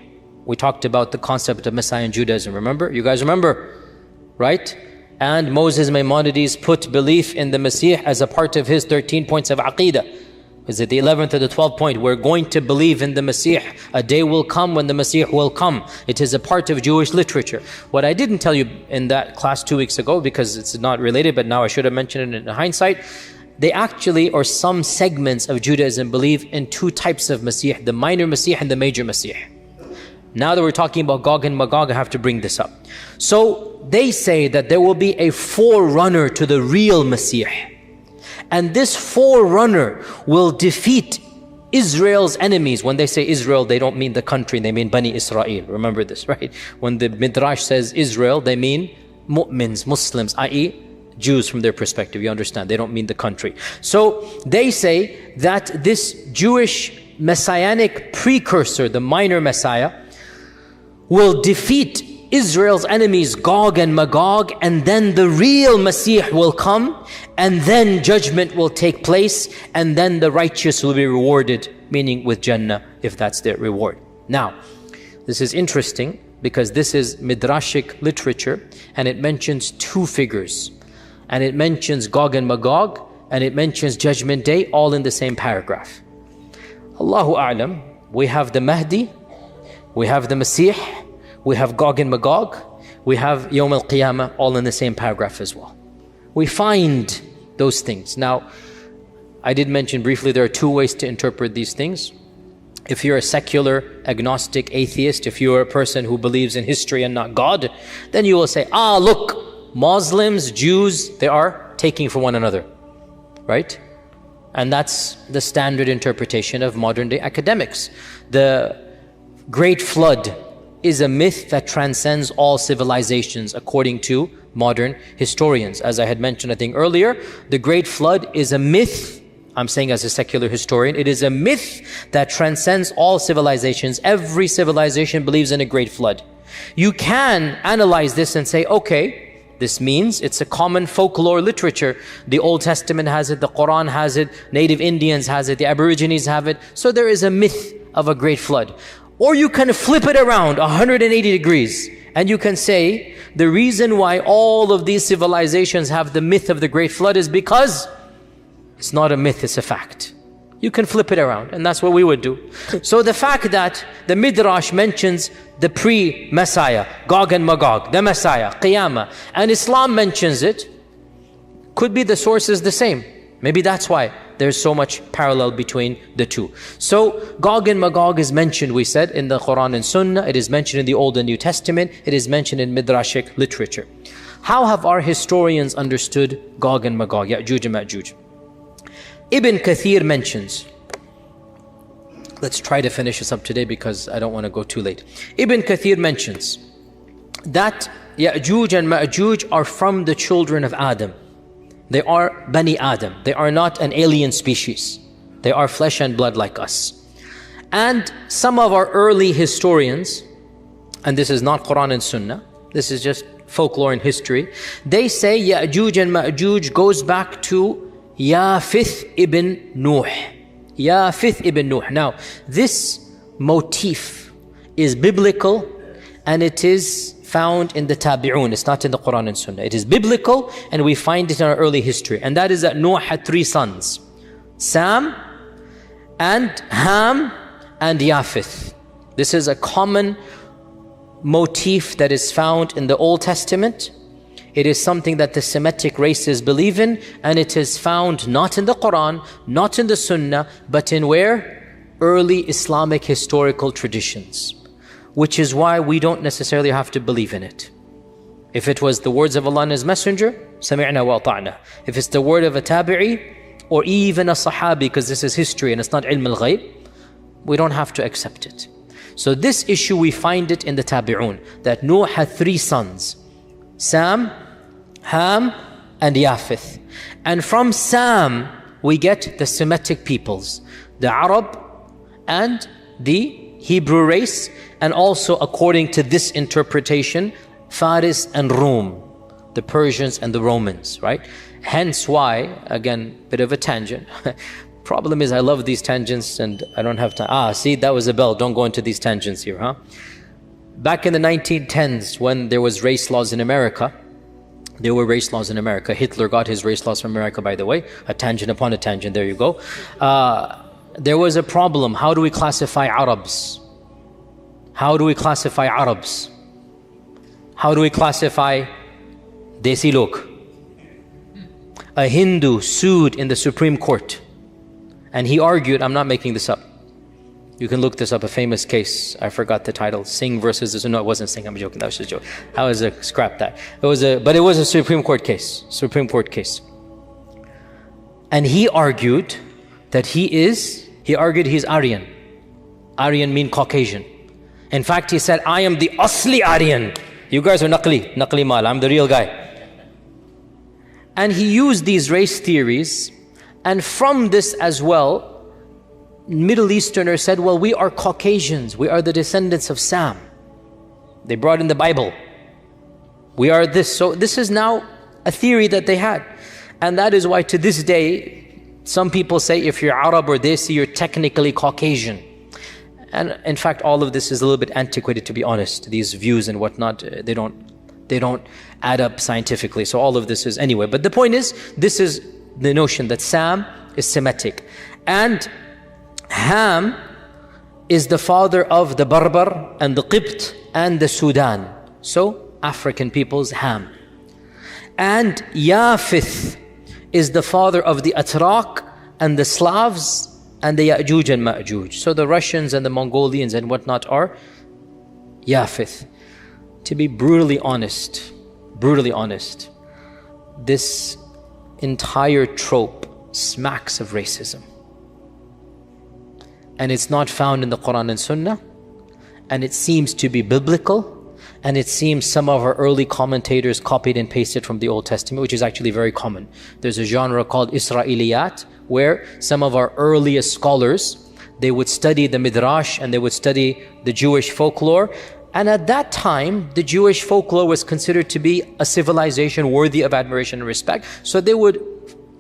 We talked about the concept of Messiah in Judaism, remember? You guys remember, right? And Moses Maimonides put belief in the Messiah as a part of his 13 points of Aqidah. Is it the 11th or the 12th point? We're going to believe in the Messiah. A day will come when the Messiah will come. It is a part of Jewish literature. What I didn't tell you in that class 2 weeks ago, because it's not related, but now I should have mentioned it in hindsight, they actually, or some segments of Judaism, believe in two types of Messiah, the minor Messiah and the major Messiah. Now that we're talking about Gog and Magog, I have to bring this up. So they say that there will be a forerunner to the real Messiah. And this forerunner will defeat Israel's enemies. When they say Israel, they don't mean the country, they mean Bani Israel. Remember this, right? When the Midrash says Israel, they mean mu'mins, Muslims, i.e. Jews from their perspective. You understand? They don't mean the country. So they say that this Jewish messianic precursor, the minor Messiah, will defeat Israel's enemies, Gog and Magog, and then the real Messiah will come, and then judgment will take place, and then the righteous will be rewarded, meaning with Jannah, if that's their reward. Now, this is interesting because this is Midrashic literature, and it mentions two figures. And it mentions Gog and Magog, and it mentions Judgment Day, all in the same paragraph. Allahu A'lam, we have the Mahdi, we have the Messiah, we have Gog and Magog, we have Yawm al-Qiyamah, all in the same paragraph as well. We find those things. Now, I did mention briefly there are two ways to interpret these things. If you're a secular, agnostic, atheist, if you're a person who believes in history and not God, then you will say, look, Muslims, Jews, they are taking from one another, right? And that's the standard interpretation of modern day academics. The Great Flood is a myth that transcends all civilizations according to modern historians. As I had mentioned, I think earlier, the Great Flood is a myth. I'm saying as a secular historian, it is a myth that transcends all civilizations. Every civilization believes in a Great Flood. You can analyze this and say, okay, this means it's a common folklore literature. The Old Testament has it, the Quran has it, native Indians has it, the Aborigines have it. So there is a myth of a Great Flood. Or you can flip it around 180 degrees and you can say the reason why all of these civilizations have the myth of the Great Flood is because it's not a myth, it's a fact. You can flip it around, and that's what we would do. So the fact that the Midrash mentions the pre-Messiah, Gog and Magog, the Messiah, Qiyamah, and Islam mentions it, could be the source is the same. Maybe that's why there's so much parallel between the two. So Gog and Magog is mentioned, we said, in the Quran and Sunnah. It is mentioned in the Old and New Testament. It is mentioned in Midrashic literature. How have our historians understood Gog and Magog, Yajuj and Majuj? Ibn Kathir mentions, let's try to finish this up today because I don't want to go too late. Ibn Kathir mentions that Yajuj and Majuj are from the children of Adam. They are Bani Adam. They are not an alien species. They are flesh and blood like us. And some of our early historians, and this is not Quran and Sunnah, this is just folklore and history, they say Yajuj and Majuj goes back to Yafith ibn Nuh. Yafith ibn Nuh. Now, this motif is biblical and it is found in the Tabi'un. It's not in the Quran and Sunnah. It is biblical and we find it in our early history. And that is that Noah had 3 sons. Sam and Ham and Yafith. This is a common motif that is found in the Old Testament. It is something that the Semitic races believe in, and it is found not in the Quran, not in the Sunnah, but in where? Early Islamic historical traditions. Which is why we don't necessarily have to believe in it. If it was the words of Allah and His Messenger, سَمِعْنَا وَأَطَعْنَا. If it's the word of a tabi'i, or even a sahabi, because this is history and it's not ilm al-ghayb, we don't have to accept it. So this issue we find it in the Tabi'un, that Noah had 3 sons. Sam, Ham and Yafith. And from Sam we get the Semitic peoples, the Arab and the Hebrew race, and also according to this interpretation, Faris and Rum, the Persians and the Romans, right? Hence why, again, bit of a tangent. Problem is I love these tangents and I don't have time. See, that was a bell. Don't go into these tangents here, huh? Back in the 1910s, when there was race laws in America, there were race laws in America. Hitler got his race laws from America, by the way. A tangent upon a tangent, there you go. There was a problem. How do we classify Arabs? How do we classify Arabs? How do we classify Desi Lok? A Hindu sued in the Supreme Court. And he argued, I'm not making this up. You can look this up, a famous case. I forgot the title. Singh versus, no, it wasn't Singh, I'm joking, that was just a joke. That was a, scrap that. But it was a Supreme Court case. And he argued that he argued he's Aryan. Aryan mean Caucasian. In fact, he said, I am the Asli Aryan. You guys are Naqli Mal, I'm the real guy. And he used these race theories, and from this as well, Middle Easterners said, well, we are Caucasians. We are the descendants of Sam. They brought in the Bible. We are this. So this is now a theory that they had. And that is why to this day, some people say if you're Arab or Desi, you're technically Caucasian. And in fact, all of this is a little bit antiquated, to be honest. These views and whatnot, they don't add up scientifically. So all of this is, anyway. But the point is, this is the notion that Sam is Semitic. And Ham is the father of the Barbar and the Qibt and the Sudan. So African peoples, Ham. And Yafith is the father of the Atrak and the Slavs and the Yajuj and Majuj. So the Russians and the Mongolians and whatnot are Yafith. To be brutally honest, this entire trope smacks of racism. And it's not found in the Quran and Sunnah, and it seems to be biblical, and it seems some of our early commentators copied and pasted from the Old Testament, which is actually very common. There's a genre called Israeliyat, where some of our earliest scholars, they would study the Midrash and they would study the Jewish folklore. And at that time, the Jewish folklore was considered to be a civilization worthy of admiration and respect. So they would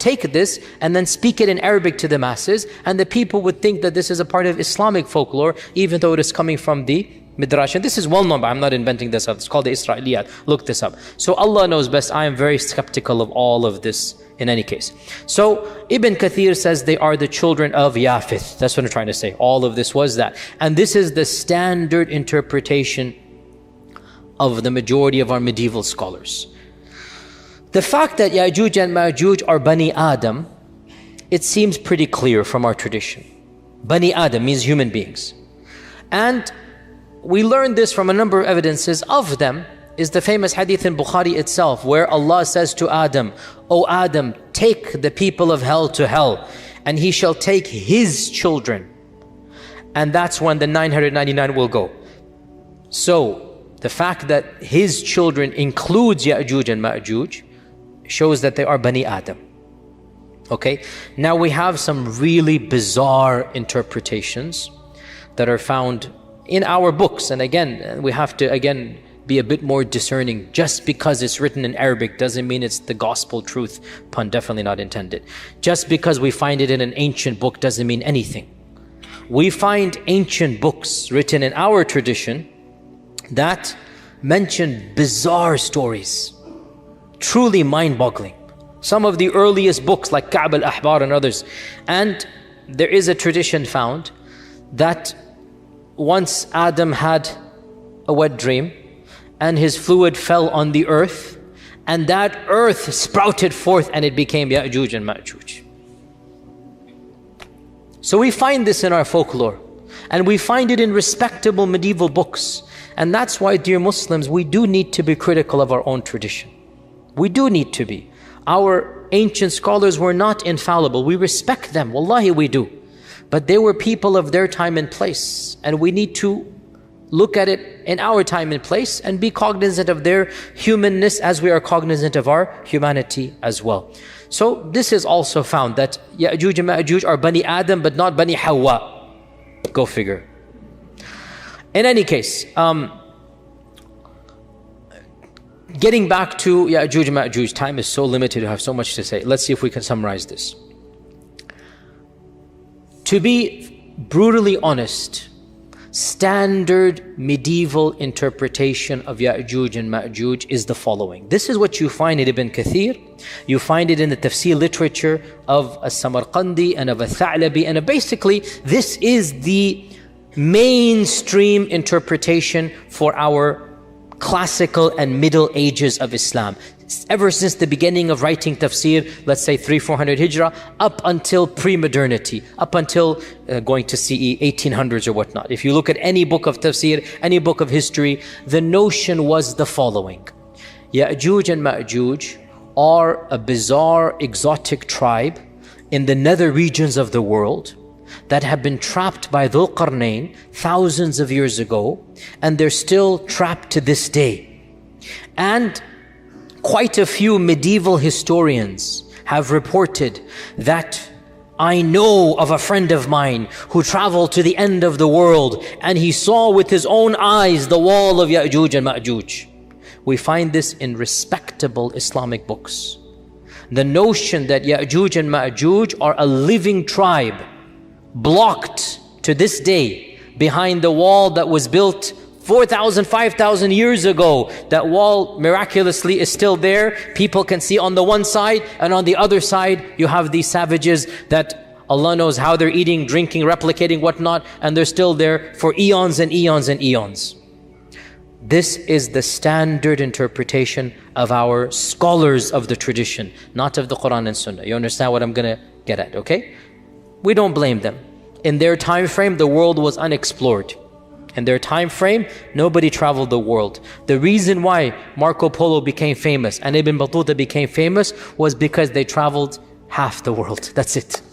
take this and then speak it in Arabic to the masses, and the people would think that this is a part of Islamic folklore, even though it is coming from the Midrash. And this is well known, but I'm not inventing this up. It's called the Israeliyat. Look this up. So Allah knows best. I am very skeptical of all of this in any case. So Ibn Kathir says they are the children of Yafith. That's what I'm trying to say. All of this was that. And this is the standard interpretation of the majority of our medieval scholars. The fact that Yajuj and Majuj are Bani Adam, it seems pretty clear from our tradition. Bani Adam means human beings. And we learn this from a number of evidences. Of them is the famous hadith in Bukhari itself, where Allah says to Adam, "O Adam, take the people of hell to hell, and he shall take his children." And that's when the 999 will go. So the fact that his children includes Yajuj and Majuj shows that they are Bani Adam. Okay, now we have some really bizarre interpretations that are found in our books. And again, we have to be a bit more discerning. Just because it's written in Arabic doesn't mean it's the gospel truth. Pun definitely not intended. Just because we find it in an ancient book doesn't mean anything. We find ancient books written in our tradition that mention bizarre stories, truly mind-boggling. Some of the earliest books like Ka'b al-Ahbar and others. And there is a tradition found that once Adam had a wet dream and his fluid fell on the earth, and that earth sprouted forth and it became Yajuj and Majuj. So we find this in our folklore, and we find it in respectable medieval books. And that's why, dear Muslims, we do need to be critical of our own tradition. We do need to be. Our ancient scholars were not infallible. We respect them, wallahi we do. But they were people of their time and place, and we need to look at it in our time and place and be cognizant of their humanness as we are cognizant of our humanity as well. So this is also found that Yajuj and Majuj are Bani Adam but not Bani Hawa. Go figure. In any case, getting back to Yajuj and Majuj, time is so limited, I have so much to say. Let's see if we can summarize this. To be brutally honest, standard medieval interpretation of Yajuj and Majuj is the following. This is what you find in Ibn Kathir. You find it in the tafsir literature of As-Samarqandi and of Al-Tha'labi, and basically this is the mainstream interpretation for our classical and middle ages of Islam. Ever since the beginning of writing tafsir, let's say 300-400 Hijrah, up until pre-modernity, up until going to CE 1800s or whatnot. If you look at any book of tafsir, any book of history, the notion was the following. Yajuj and Majuj are a bizarre, exotic tribe in the nether regions of the world that have been trapped by Dhul-Qarnayn thousands of years ago, and they're still trapped to this day. And quite a few medieval historians have reported that I know of a friend of mine who traveled to the end of the world and he saw with his own eyes the wall of Yajuj and Majuj. We find this in respectable Islamic books. The notion that Yajuj and Majuj are a living tribe, blocked to this day behind the wall that was built 4,000, 5,000 years ago. That wall miraculously is still there. People can see on the one side, and on the other side you have these savages that Allah knows how they're eating, drinking, replicating, whatnot, and they're still there for eons and eons and eons. This is the standard interpretation of our scholars of the tradition, not of the Quran and Sunnah. You understand what I'm going to get at, okay? We don't blame them. In their time frame, the world was unexplored. In their time frame, nobody traveled the world. The reason why Marco Polo became famous and Ibn Battuta became famous was because they traveled half the world. That's it.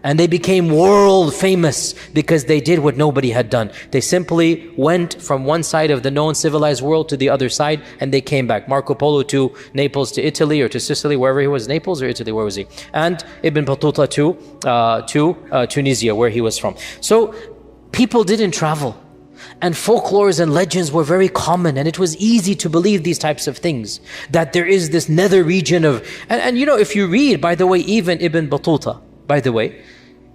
And they became world famous because they did what nobody had done. They simply went from one side of the known civilized world to the other side, and they came back. Marco Polo to Naples, to Italy, or to Sicily, wherever he was. Naples or Italy, where was he? And Ibn Battuta to Tunisia, where he was from. So people didn't travel. and folklores and legends were very common, and it was easy to believe these types of things, that there is this nether region of, and you know, if you read, by the way, even Ibn Battuta, by the way,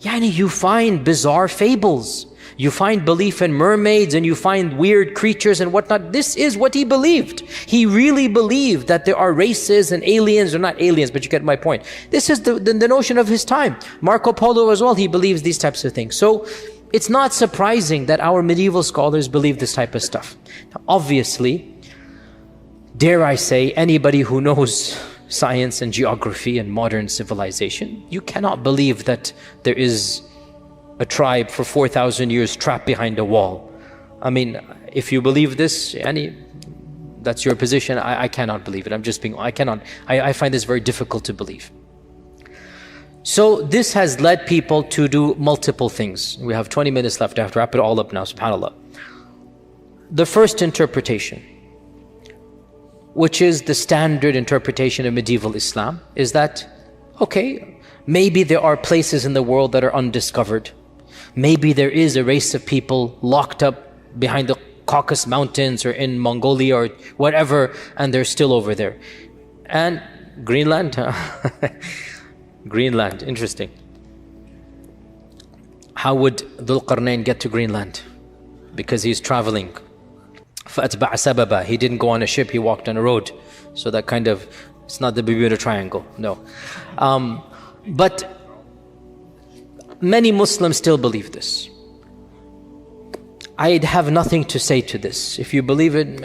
you find bizarre fables. You find belief in mermaids, and you find weird creatures and whatnot. This is what he believed. He really believed that there are races and aliens, or not aliens, but you get my point. This is the notion of his time. Marco Polo as well, he believes these types of things. So it's not surprising that our medieval scholars believe this type of stuff. Now, obviously, dare I say, anybody who knows science and geography and modern civilization, you cannot believe that there is a tribe for 4,000 years trapped behind a wall. I mean, if you believe this, that's your position. I cannot believe it. I find this very difficult to believe. So this has led people to do multiple things. We have 20 minutes left. I have to wrap it all up now, subhanAllah. The first interpretation, which is the standard interpretation of medieval Islam, is that, okay, maybe there are places in the world that are undiscovered. Maybe there is a race of people locked up behind the Caucasus Mountains or in Mongolia or whatever, and they're still over there. And Greenland, Greenland, interesting. How would Dhul-Qarnayn get to Greenland? Because he's traveling. فَأَتْبَعَ سَبَبًا. He didn't go on a ship, he walked on a road. So that kind of, it's not the Bermuda Triangle, no. But many Muslims still believe this. I have nothing to say to this. If you believe it,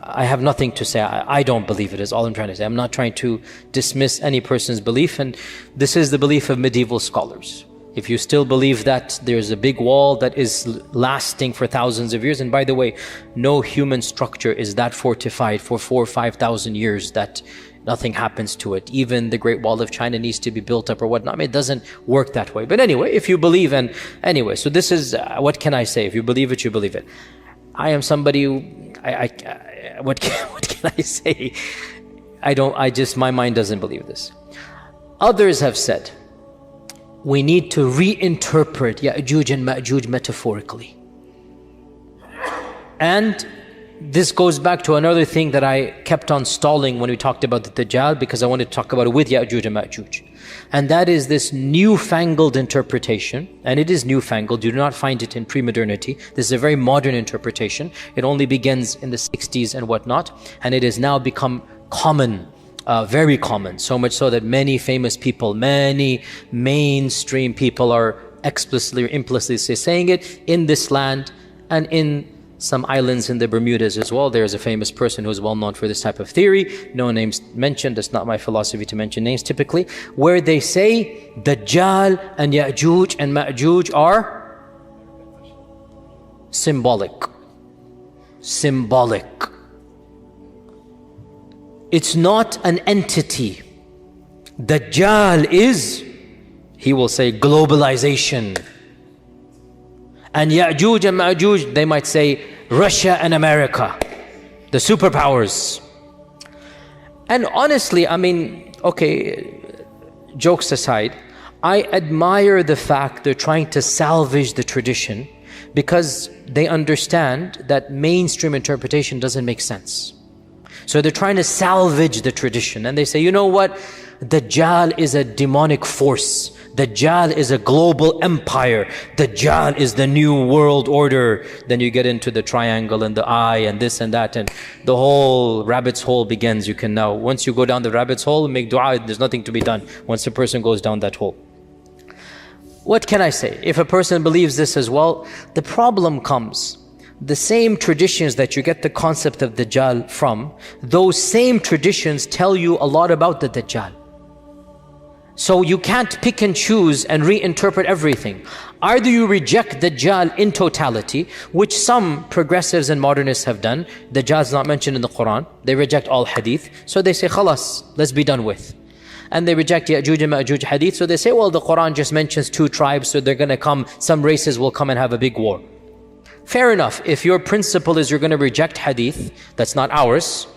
I have nothing to say. I don't believe it, is all I'm trying to say. I'm not trying to dismiss any person's belief, and this is the belief of medieval scholars. If you still believe that there's a big wall that is lasting for thousands of years, and by the way, no human structure is that fortified for 4,000 or 5,000 years that nothing happens to it. Even the Great Wall of China needs to be built up or whatnot. I mean, it doesn't work that way. But anyway, if you believe, and anyway, so this is, what can I say? If you believe it, you believe it. I am somebody who, what can I say? My mind doesn't believe this. Others have said, we need to reinterpret Yajuj and Majuj metaphorically. And this goes back to another thing that I kept on stalling when we talked about the Dajjal, because I wanted to talk about it with Yajuj and Majuj. And that is this newfangled interpretation, and it is newfangled. You do not find it in pre-modernity. This is a very modern interpretation. It only begins in the 60s and whatnot, and it has now become common, very common, so much so that many famous people, many mainstream people are explicitly or implicitly saying it in this land and in some islands in the Bermudas as well. There's a famous person who's well known for this type of theory. No names mentioned. It's not my philosophy to mention names typically. Where they say Dajjal and Yajuj and Majuj are symbolic. Symbolic. It's not an entity. Dajjal is, he will say, globalization. And Yajuj and Majuj, they might say Russia and America, the superpowers. And honestly, I mean, okay, jokes aside, I admire the fact they're trying to salvage the tradition, because they understand that mainstream interpretation doesn't make sense. So they're trying to salvage the tradition, and they say, you know what? Dajjal is a demonic force. Dajjal is a global empire. Dajjal is the new world order. Then you get into the triangle and the eye and this and that, and the whole rabbit's hole begins. You can now, once you go down the rabbit's hole, make dua, there's nothing to be done once a person goes down that hole. What can I say? If a person believes this as well, the problem comes. The same traditions that you get the concept of Dajjal from, those same traditions tell you a lot about the Dajjal. So you can't pick and choose and reinterpret everything. Either you reject Dajjal in totality, which some progressives and modernists have done. Dajjal is not mentioned in the Quran. They reject all hadith. So they say, khalas, let's be done with. And they reject Yajuj and Majuj hadith. So they say, well, the Quran just mentions 2 tribes, so they're going to come, some races will come and have a big war. Fair enough. If your principle is you're going to reject hadith, that's not ours.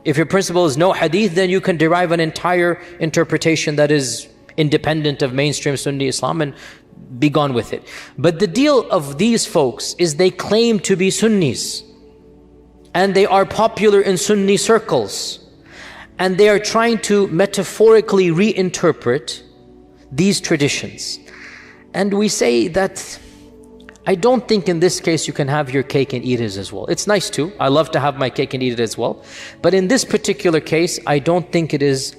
If your principle is no hadith, then you can derive an entire interpretation that is independent of mainstream Sunni Islam, and be gone with it. But the deal of these folks is they claim to be Sunnis, and they are popular in Sunni circles, and they are trying to metaphorically reinterpret these traditions. And we say that I don't think in this case you can have your cake and eat it as well. It's nice too. I love to have my cake and eat it as well. But in this particular case, I don't think it is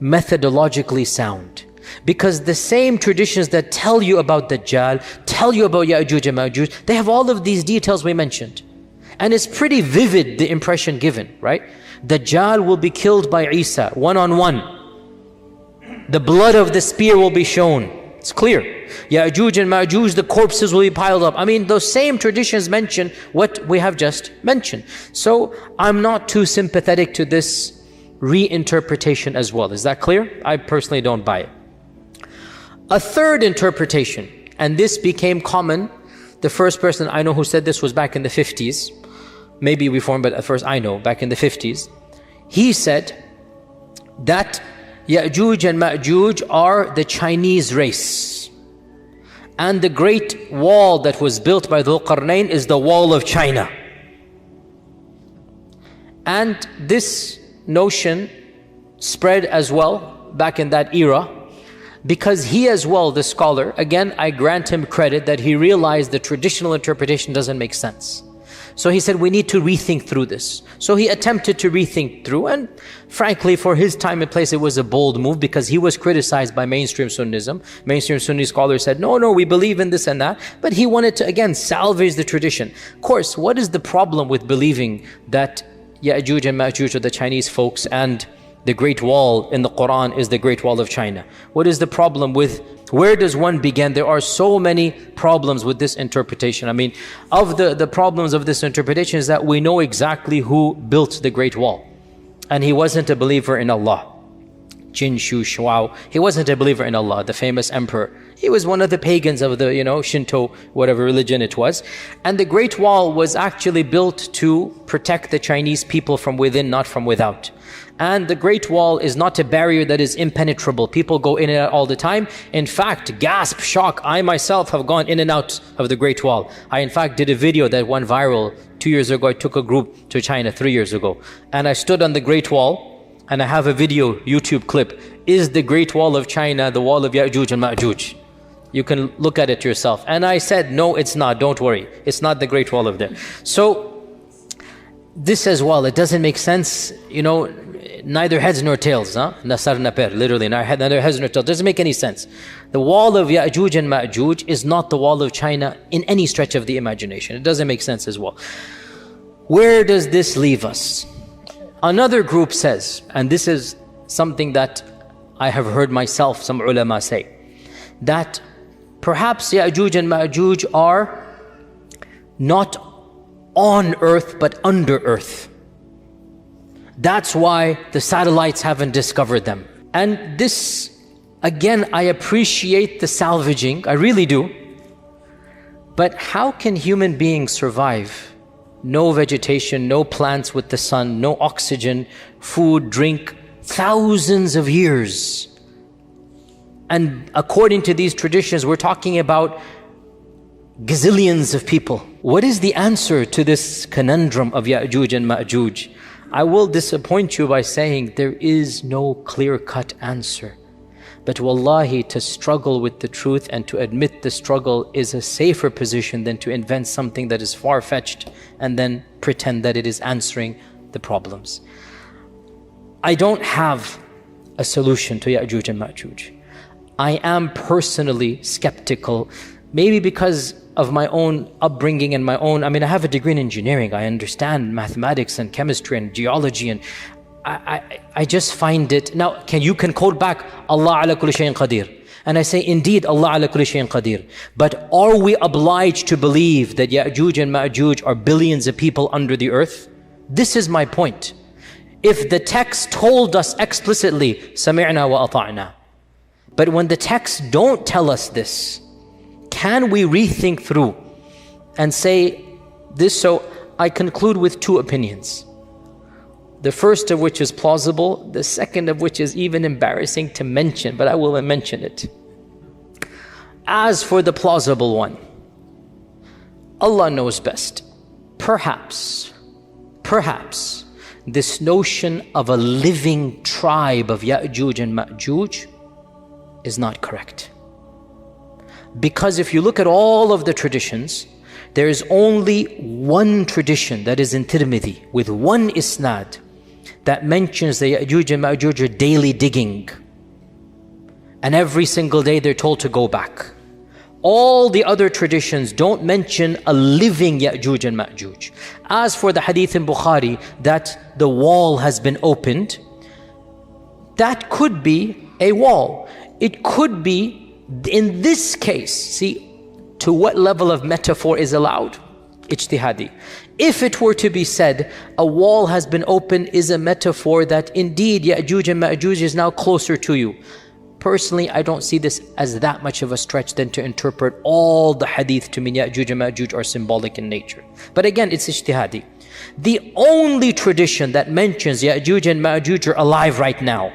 methodologically sound. Because the same traditions that tell you about Dajjal, tell you about Yajuj and Majuj, they have all of these details we mentioned. And it's pretty vivid, the impression given, right? Dajjal will be killed by Isa, one-on-one. The blood of the spear will be shown. It's clear. Yajuj and Majuj, the corpses will be piled up. I mean, those same traditions mention what we have just mentioned. So I'm not too sympathetic to this reinterpretation as well. Is that clear? I personally don't buy it. A third interpretation, and this became common. The first person I know who said this was back in the 50s. Maybe we formed, but at first I know, back in the 50s. He said that Yajuj and Majuj are the Chinese race. And the great wall that was built by Dhul-Qarnayn is the wall of China. And this notion spread as well back in that era, because he as well, the scholar, again I grant him credit that he realized the traditional interpretation doesn't make sense. So he said we need to rethink through this. So he attempted to rethink through, and frankly for his time and place it was a bold move, because he was criticized by mainstream Sunnism. Mainstream Sunni scholars said no, we believe in this and that, but he wanted to again salvage the tradition. Of course, what is the problem with believing that Yajuj and Majuj are the Chinese folks and the Great Wall in the Quran is the Great Wall of China? What is the problem with, where does one begin? There are so many problems with this interpretation. I mean, of the problems of this interpretation is that we know exactly who built the Great Wall. And he wasn't a believer in Allah. Jin Shu Shuao, he wasn't a believer in Allah, the famous emperor. He was one of the pagans of the, Shinto, whatever religion it was. And the Great Wall was actually built to protect the Chinese people from within, not from without. And the Great Wall is not a barrier that is impenetrable. People go in and out all the time. In fact, gasp, shock, I myself have gone in and out of the Great Wall. I in fact did a video that went viral 2 years ago. I took a group to China 3 years ago. And I stood on the Great Wall, and I have a video, YouTube clip. Is the Great Wall of China the wall of Yajuj and Majuj? You can look at it yourself. And I said, no, it's not, don't worry. It's not the Great Wall of there. So, this as well, it doesn't make sense, neither heads nor tails, Nasar naper, literally, neither heads nor tails. Doesn't make any sense. The wall of Yajuj and Majuj is not the wall of China in any stretch of the imagination. It doesn't make sense as well. Where does this leave us? Another group says, and this is something that I have heard myself, some ulama say, that perhaps Yajuj and Majuj are not on earth but under earth. That's why the satellites haven't discovered them. And this, again, I appreciate the salvaging, I really do. But how can human beings survive? No vegetation, no plants with the sun, no oxygen, food, drink, thousands of years. And according to these traditions, we're talking about gazillions of people. What is the answer to this conundrum of Yajuj and Majuj? I will disappoint you by saying there is no clear-cut answer. But wallahi, to struggle with the truth and to admit the struggle is a safer position than to invent something that is far-fetched and then pretend that it is answering the problems. I don't have a solution to Yajuj and Majuj. I am personally skeptical, maybe because of my own upbringing and I have a degree in engineering. I understand mathematics and chemistry and geology, and I just find it. Now, you can quote back, Allah ala kulli shayin qadir. And I say, indeed, Allah ala kulli shayin qadir. But are we obliged to believe that Yajuj and Majuj are billions of people under the earth? This is my point. If the text told us explicitly, sami'na wa ata'na. But when the texts don't tell us this, can we rethink through and say this? So I conclude with two opinions. The first of which is plausible, the second of which is even embarrassing to mention, but I will mention it. As for the plausible one, Allah knows best. Perhaps, this notion of a living tribe of Yajuj and Majuj is not correct. Because if you look at all of the traditions, there is only one tradition that is in Tirmidhi with one isnad that mentions the Yajuj and Majuj are daily digging. And every single day they're told to go back. All the other traditions don't mention a living Yajuj and Majuj. As for the hadith in Bukhari that the wall has been opened, that could be a wall. It could be, in this case, see to what level of metaphor is allowed? Ijtihadi. If it were to be said, a wall has been opened is a metaphor that indeed Yajuj and Majuj is now closer to you. Personally, I don't see this as that much of a stretch than to interpret all the hadith to mean Yajuj and Majuj are symbolic in nature. But again, it's ijtihadi. The only tradition that mentions Yajuj and Majuj are alive right now,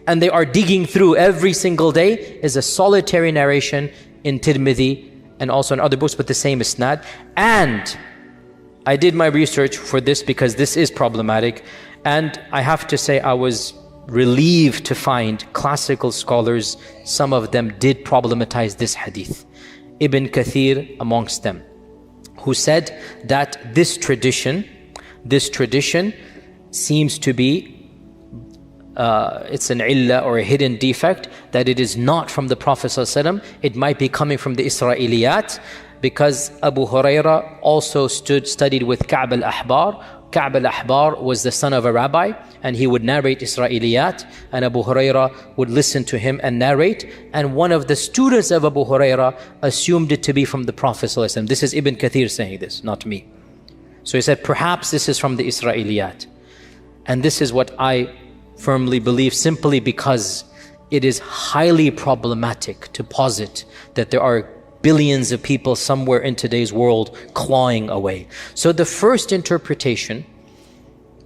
and they are digging through every single day, is a solitary narration in Tirmidhi and also in other books with the same isnad. And I did my research for this because this is problematic, and I have to say I was relieved to find classical scholars, some of them did problematize this hadith. Ibn Kathir amongst them, who said that this tradition seems to be it's an illah or a hidden defect, that it is not from the Prophet ﷺ. It might be coming from the Israeliyat, because Abu Huraira also studied with Ka'b al-Ahbar. Ka'b al-Ahbar was the son of a rabbi, and he would narrate Israeliyat, and Abu Huraira would listen to him and narrate, and one of the students of Abu Huraira assumed it to be from the Prophet ﷺ. This is Ibn Kathir saying this, not me. So he said, perhaps this is from the Israeliyat. And this is what I firmly believe, simply because it is highly problematic to posit that there are billions of people somewhere in today's world clawing away. So the first interpretation,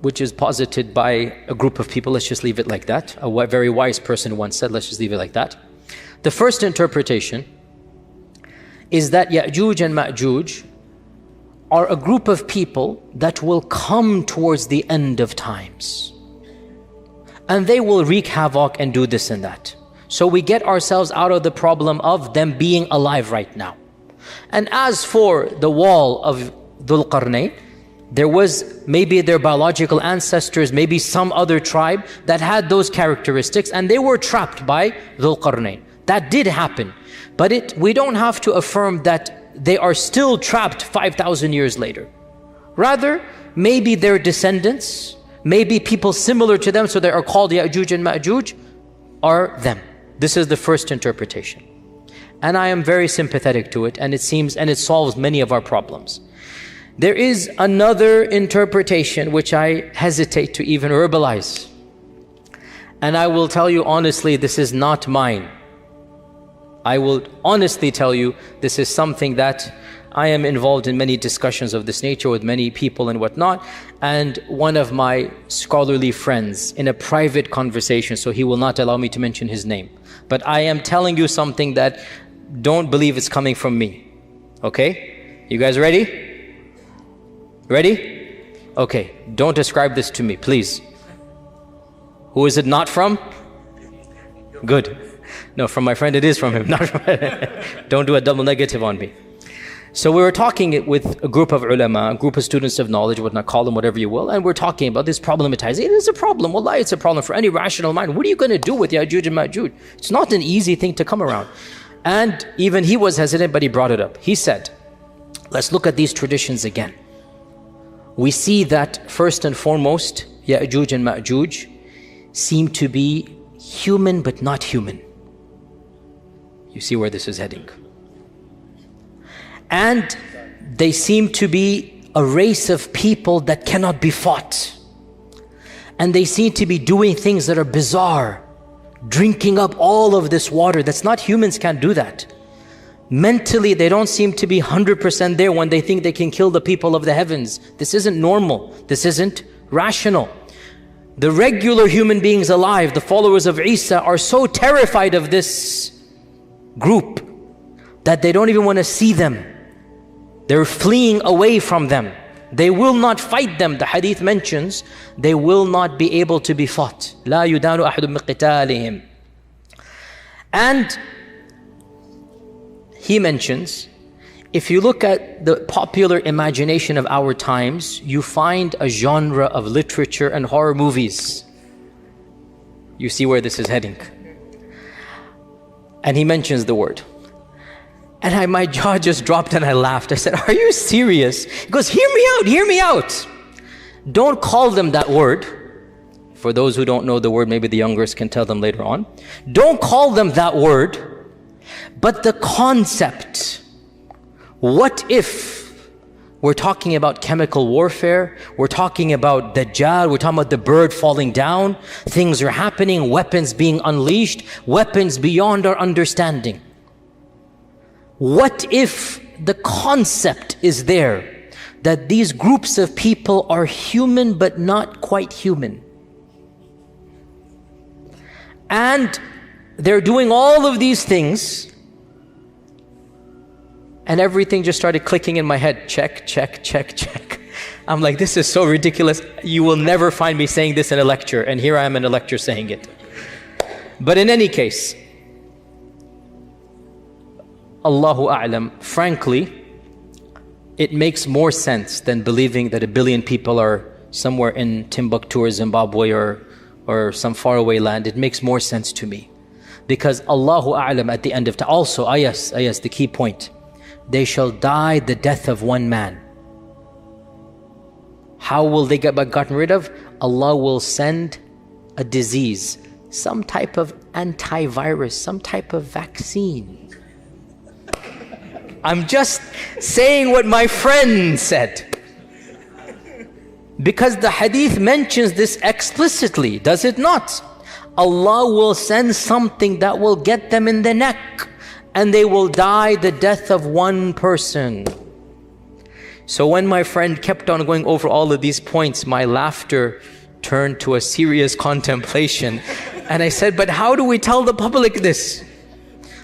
which is posited by a group of people, let's just leave it like that. A very wise person once said, let's just leave it like that. The first interpretation is that Yajuj and Majuj are a group of people that will come towards the end of times. And they will wreak havoc and do this and that. So we get ourselves out of the problem of them being alive right now. And as for the wall of Dhul-Qarnayn, there was maybe their biological ancestors, maybe some other tribe that had those characteristics, and they were trapped by Dhul-Qarnayn. That did happen. But we don't have to affirm that they are still trapped 5,000 years later. Rather, maybe their descendants, maybe people similar to them, so they are called Yajuj and Majuj, are them. This is the first interpretation. And I am very sympathetic to it, and it solves many of our problems. There is another interpretation which I hesitate to even verbalize. And I will tell you honestly, this is not mine. I will honestly tell you, this is something that I am involved in many discussions of this nature with many people and whatnot. And one of my scholarly friends, in a private conversation, so he will not allow me to mention his name, but I am telling you something that don't believe it's coming from me. Okay? You guys ready? Ready? Okay. Don't ascribe this to me, please. Who is it not from? Good. No, from my friend it is from him. Not from Don't do a double negative on me. So we were talking with a group of ulama, a group of students of knowledge, whatnot, call them whatever you will, and we're talking about this problematizing. It is a problem. Wallahi, it's a problem for any rational mind. What are you going to do with Yajuj and Majuj? It's not an easy thing to come around. And even he was hesitant, but he brought it up. He said, let's look at these traditions again. We see that first and foremost, Yajuj and Majuj seem to be human but not human. You see where this is heading. And they seem to be a race of people that cannot be fought. And they seem to be doing things that are bizarre, drinking up all of this water. That's not, humans can't do that. Mentally, they don't seem to be 100% there when they think they can kill the people of the heavens. This isn't normal. This isn't rational. The regular human beings alive, the followers of Isa, are so terrified of this group that they don't even want to see them. They're fleeing away from them. They will not fight them. The hadith mentions they will not be able to be fought. لا يدان أحد من قتالهم. And he mentions, if you look at the popular imagination of our times, you find a genre of literature and horror movies. You see where this is heading. And he mentions the word. And my jaw just dropped and I laughed. I said, are you serious? He goes, hear me out. Don't call them that word. For those who don't know the word, maybe the youngers can tell them later on. Don't call them that word, but the concept. What if we're talking about chemical warfare, we're talking about Dajjal, we're talking about the bird falling down, things are happening, weapons being unleashed, weapons beyond our understanding. What if the concept is there that these groups of people are human but not quite human? And they're doing all of these things, and everything just started clicking in my head. Check, check, check, check. I'm like, this is so ridiculous. You will never find me saying this in a lecture, and here I am in a lecture saying it. But in any case, Allahu A'lam, frankly, it makes more sense than believing that 1 billion people are somewhere in Timbuktu or Zimbabwe or some faraway land. It makes more sense to me. Because Allahu A'lam at the end of time, also, yes, the key point, they shall die the death of one man. How will they get gotten rid of? Allah will send a disease, some type of antivirus, some type of vaccine. I'm just saying what my friend said. Because the hadith mentions this explicitly, does it not? Allah will send something that will get them in the neck, and they will die the death of one person. So when my friend kept on going over all of these points, my laughter turned to a serious contemplation. And I said, but how do we tell the public this?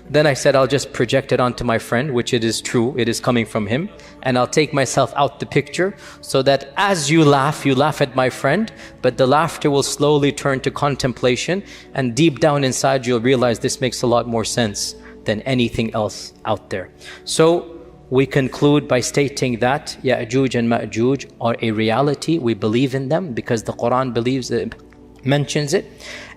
Then I said, I'll just project it onto my friend, which it is true, it is coming from him. And I'll take myself out the picture so that as you laugh at my friend, but the laughter will slowly turn to contemplation, and deep down inside you'll realize this makes a lot more sense than anything else out there. So we conclude by stating that Yajuj and Majuj are a reality. We believe in them because the Quran mentions it,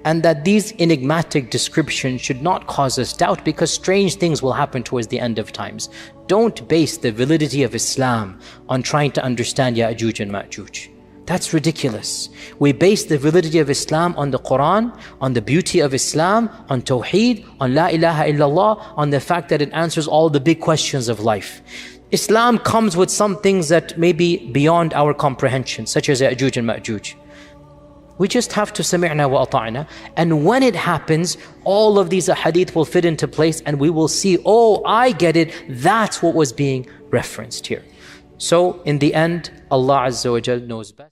and that these enigmatic descriptions should not cause us doubt, because strange things will happen towards the end of times. Don't base the validity of Islam on trying to understand Yajuj and Majuj. That's ridiculous. We base the validity of Islam on the Quran, on the beauty of Islam, on Tawheed, on La ilaha illallah, on the fact that it answers all the big questions of life. Islam comes with some things that may be beyond our comprehension, such as Yajuj and Majuj. We just have to sami'na wa ata'na, and when it happens, all of these hadith will fit into place, and we will see, oh, I get it, that's what was being referenced here. So in the end, Allah Azza wa Jal knows best.